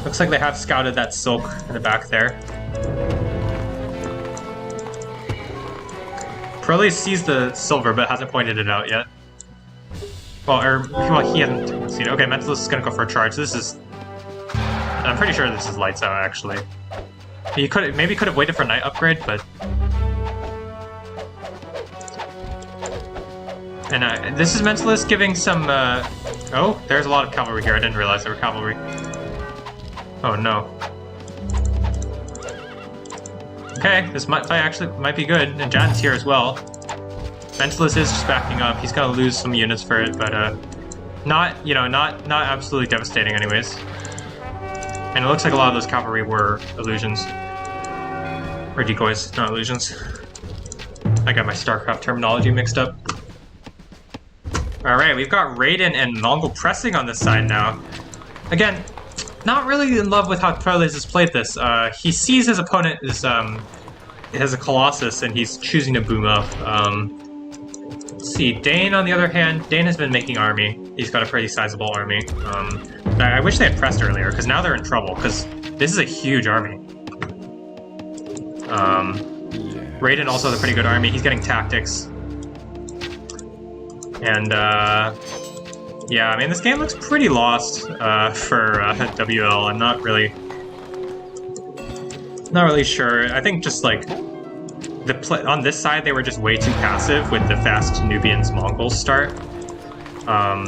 Looks like they have scouted that silk in the back there. Proles sees the silver, but hasn't pointed it out yet. Well, he hasn't seen it. Okay, Mentalist is gonna go for a charge. This is... I'm pretty sure this is lights out, actually. He maybe could have waited for night upgrade, but... And this is Mentalist giving some... Oh, there's a lot of cavalry here. I didn't realize there were cavalry. Oh, no. Okay, this fight actually might be good, and Jan's here as well. Mentalist is just backing up. He's gonna lose some units for it, but not absolutely devastating anyways. And it looks like a lot of those cavalry were illusions. Or decoys, not illusions. I got my StarCraft terminology mixed up. Alright, we've got Raiden and Mongol pressing on this side now. Again, not really in love with how Proles has played this. He sees his opponent has a Colossus, and he's choosing to boom up. Let's see, Dane, on the other hand, Dane has been making army. He's got a pretty sizable army. I wish they had pressed earlier, because now they're in trouble, because this is a huge army. Raiden also has a pretty good army. He's getting tactics. And, yeah, I mean, this game looks pretty lost for WL. I'm not really sure. I think just, like, on this side, they were just way too passive with the fast Nubians Mongols start. I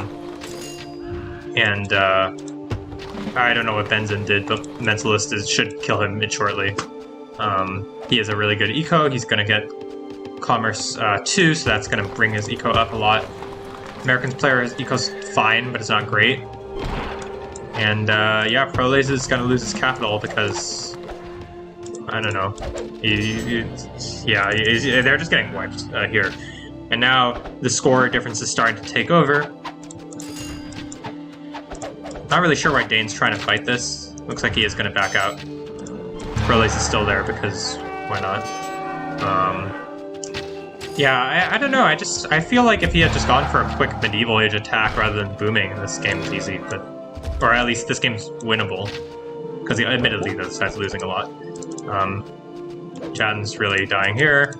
don't know what Benzin did, but Mentalist should kill him shortly. He has a really good eco. He's going to get Commerce 2, so that's going to bring his eco up a lot. American's player's eco's fine, but it's not great. And yeah, Proles is going to lose his capital because... I don't know. They're just getting wiped here. And now the score difference is starting to take over. Not really sure why Dane's trying to fight this. Looks like he is going to back out. Proles is still there because why not? Yeah, I don't know. I feel like if he had just gone for a quick medieval age attack rather than booming, this game's easy. Or at least this game's winnable. Because admittedly, the side's losing a lot. Jatin's really dying here.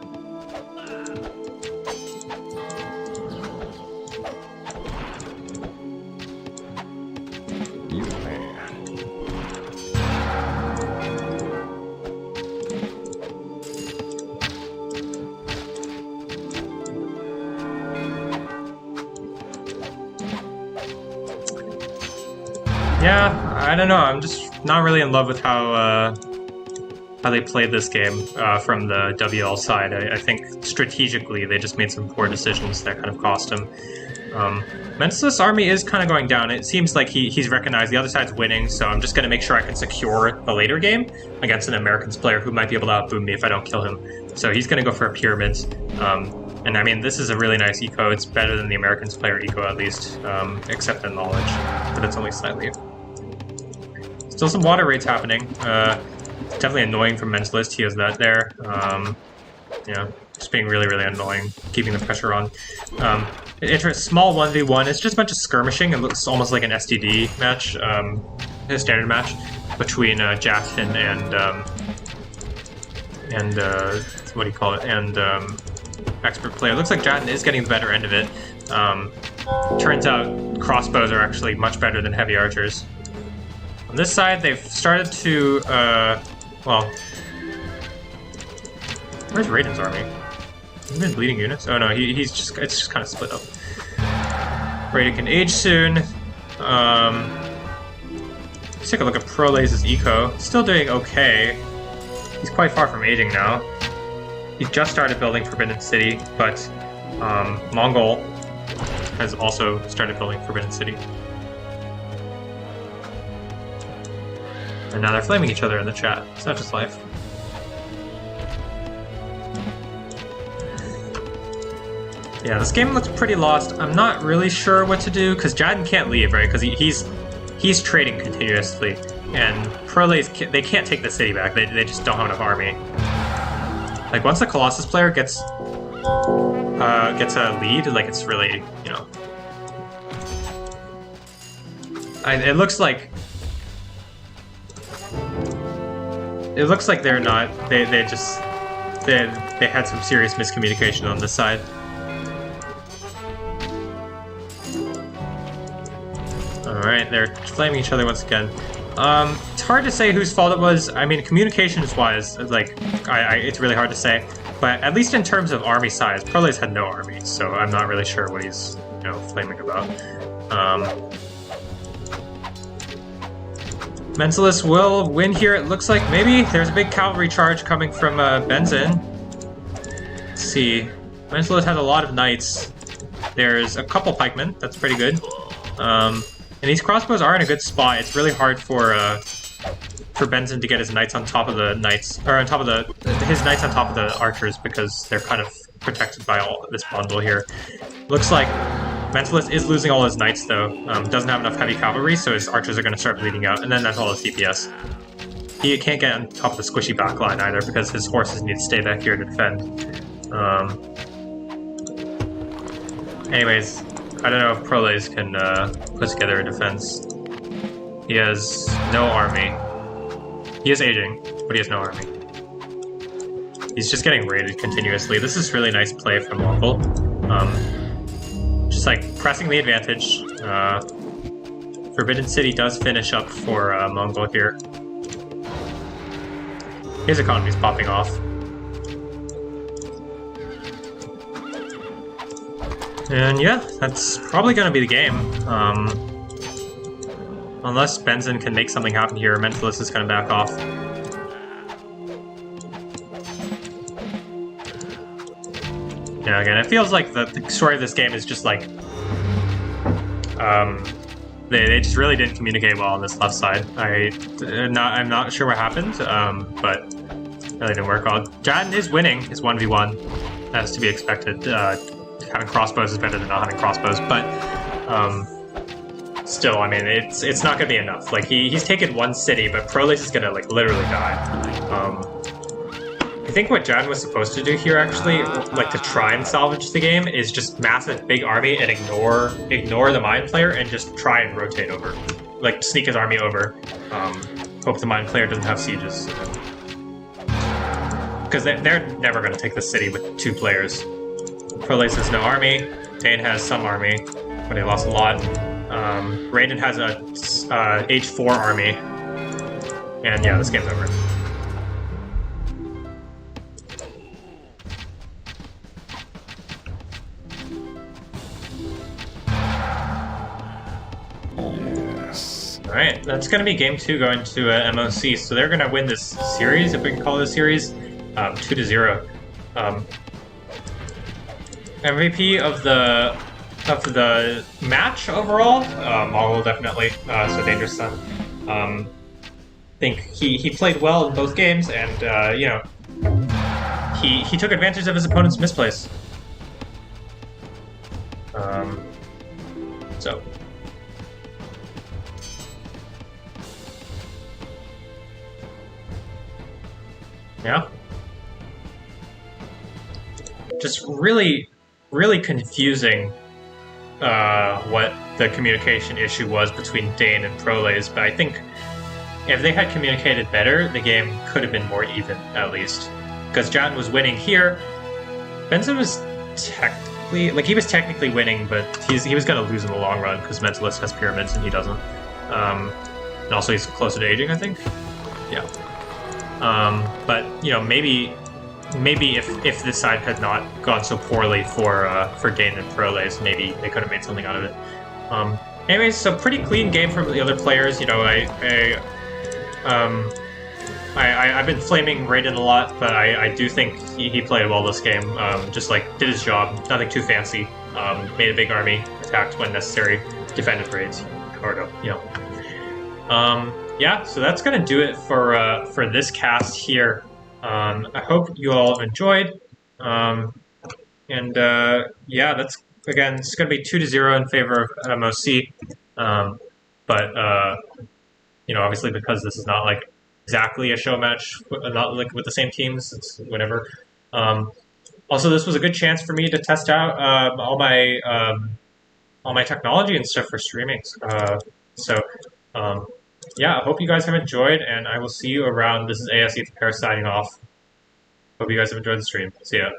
Yeah, I don't know. I'm just not really in love with how they played this game from the WL side. I think strategically they just made some poor decisions that kind of cost him. Mentalist's army is kind of going down. It seems like he's recognized the other side's winning, so I'm just going to make sure I can secure the later game against an American's player who might be able to outboom me if I don't kill him. So he's going to go for a pyramid. And I mean, this is a really nice eco. It's better than the American's player eco, at least, except in knowledge, but it's only slightly. Still some water raids happening. Definitely annoying for Mentalist. He has that there. Yeah, just being really, really annoying, keeping the pressure on. Small 1v1. It's just a bunch of skirmishing. It looks almost like an STD match, a standard match between Jackson and what do you call it? And expert player. It looks like Jackson is getting the better end of it. Turns out crossbows are actually much better than heavy archers. On this side, they've started to well. Where's Raiden's army? He's been bleeding units? Oh no, it's just kind of split up. Raiden can age soon. Let's take a look at Prolaze's eco. Still doing okay. He's quite far from aging now. He just started building Forbidden City, but Mongol has also started building Forbidden City. And now they're flaming each other in the chat. Such is life. Yeah, this game looks pretty lost. I'm not really sure what to do, because Jadden can't leave, right? Because he's trading continuously. And Prolaze, they can't take the city back. They just don't have enough army. Like, once the Colossus player gets a lead, like, it's really, you know... It looks like they're not... They had some serious miscommunication on this side. Alright, they're flaming each other once again. It's hard to say whose fault it was. I mean, communications-wise, like, it's really hard to say. But at least in terms of army size, Prolaze had no army, so I'm not really sure what he's, you know, flaming about. Mentalist will win here, it looks like. Maybe there's a big cavalry charge coming from Benzin. Let's see. Mentalist has a lot of knights. There's a couple pikemen. That's pretty good. And these crossbows are in a good spot. It's really hard for Benzin to get his knights on top of the knights, or on top of his knights on top of the archers, because they're kind of protected by all this bundle here. Looks like Mentalist is losing all his knights though. Doesn't have enough heavy cavalry, so his archers are going to start bleeding out, and then that's all his DPS. He can't get on top of the squishy backline either, because his horses need to stay back here to defend. Anyways, I don't know if Prolaze can put together a defense. He has no army. He is aging, but he has no army. He's just getting raided continuously. This is really nice play from Mongol. Just like pressing the advantage. Forbidden City does finish up for Mongol here. His economy's popping off. And yeah, that's probably going to be the game. Unless Benzin can make something happen here, Mentalist is going to back off. Yeah, again, it feels like the story of this game is just like... They just really didn't communicate well on this left side. I'm not sure what happened, but it really didn't work well. Jadden is winning his 1v1, as to be expected. Having crossbows is better than not having crossbows, but still, I mean, it's not gonna be enough. Like, he's taken one city, but Prolaze is gonna, like, literally die. I think what Jadden was supposed to do here, actually, like, to try and salvage the game, is just mass a big army and ignore the mine player and just try and rotate over. Like, sneak his army over. Hope the mine player doesn't have sieges. Because they're never gonna take the city with two players. Prolaze has no army, Dane has some army, but he lost a lot. Raiden has a H4 army, and yeah, this game's over. Yes. Alright, that's going to be game 2 going to MoC, so they're going to win this series, if we can call it a series, 2-0. MVP of the match overall, Mongol definitely. So Dangerous Son. I think he played well in both games, and you know, he took advantage of his opponent's misplays. So. Yeah. just really, really confusing what the communication issue was between Dane and Prolays, but I think if they had communicated better, the game could have been more even, at least. Because Jan was winning here. Benson was he was technically winning, but he was going to lose in the long run, because Mentalist has Pyramids and he doesn't. And also he's closer to aging, I think. Yeah. But, you know, maybe if this side had not gone so poorly for Dane and Prolays, maybe they could have made something out of it. Anyways, so pretty clean game from the other players. You know, I've been flaming Raiden a lot, but I do think he played well this game. Just like did his job, nothing too fancy. Made a big army, attacked when necessary, defended raids, or you know. Yeah, so that's gonna do it for this cast here. I hope you all enjoyed. Yeah, that's again, it's gonna be 2-0 in favor of MoC. But you know, obviously because this is not like exactly a show match, not like with the same teams, it's whatever. Also, this was a good chance for me to test out all my technology and stuff for streaming. Yeah, I hope you guys have enjoyed, and I will see you around. This is ASE Pair signing off. Hope you guys have enjoyed the stream. See ya.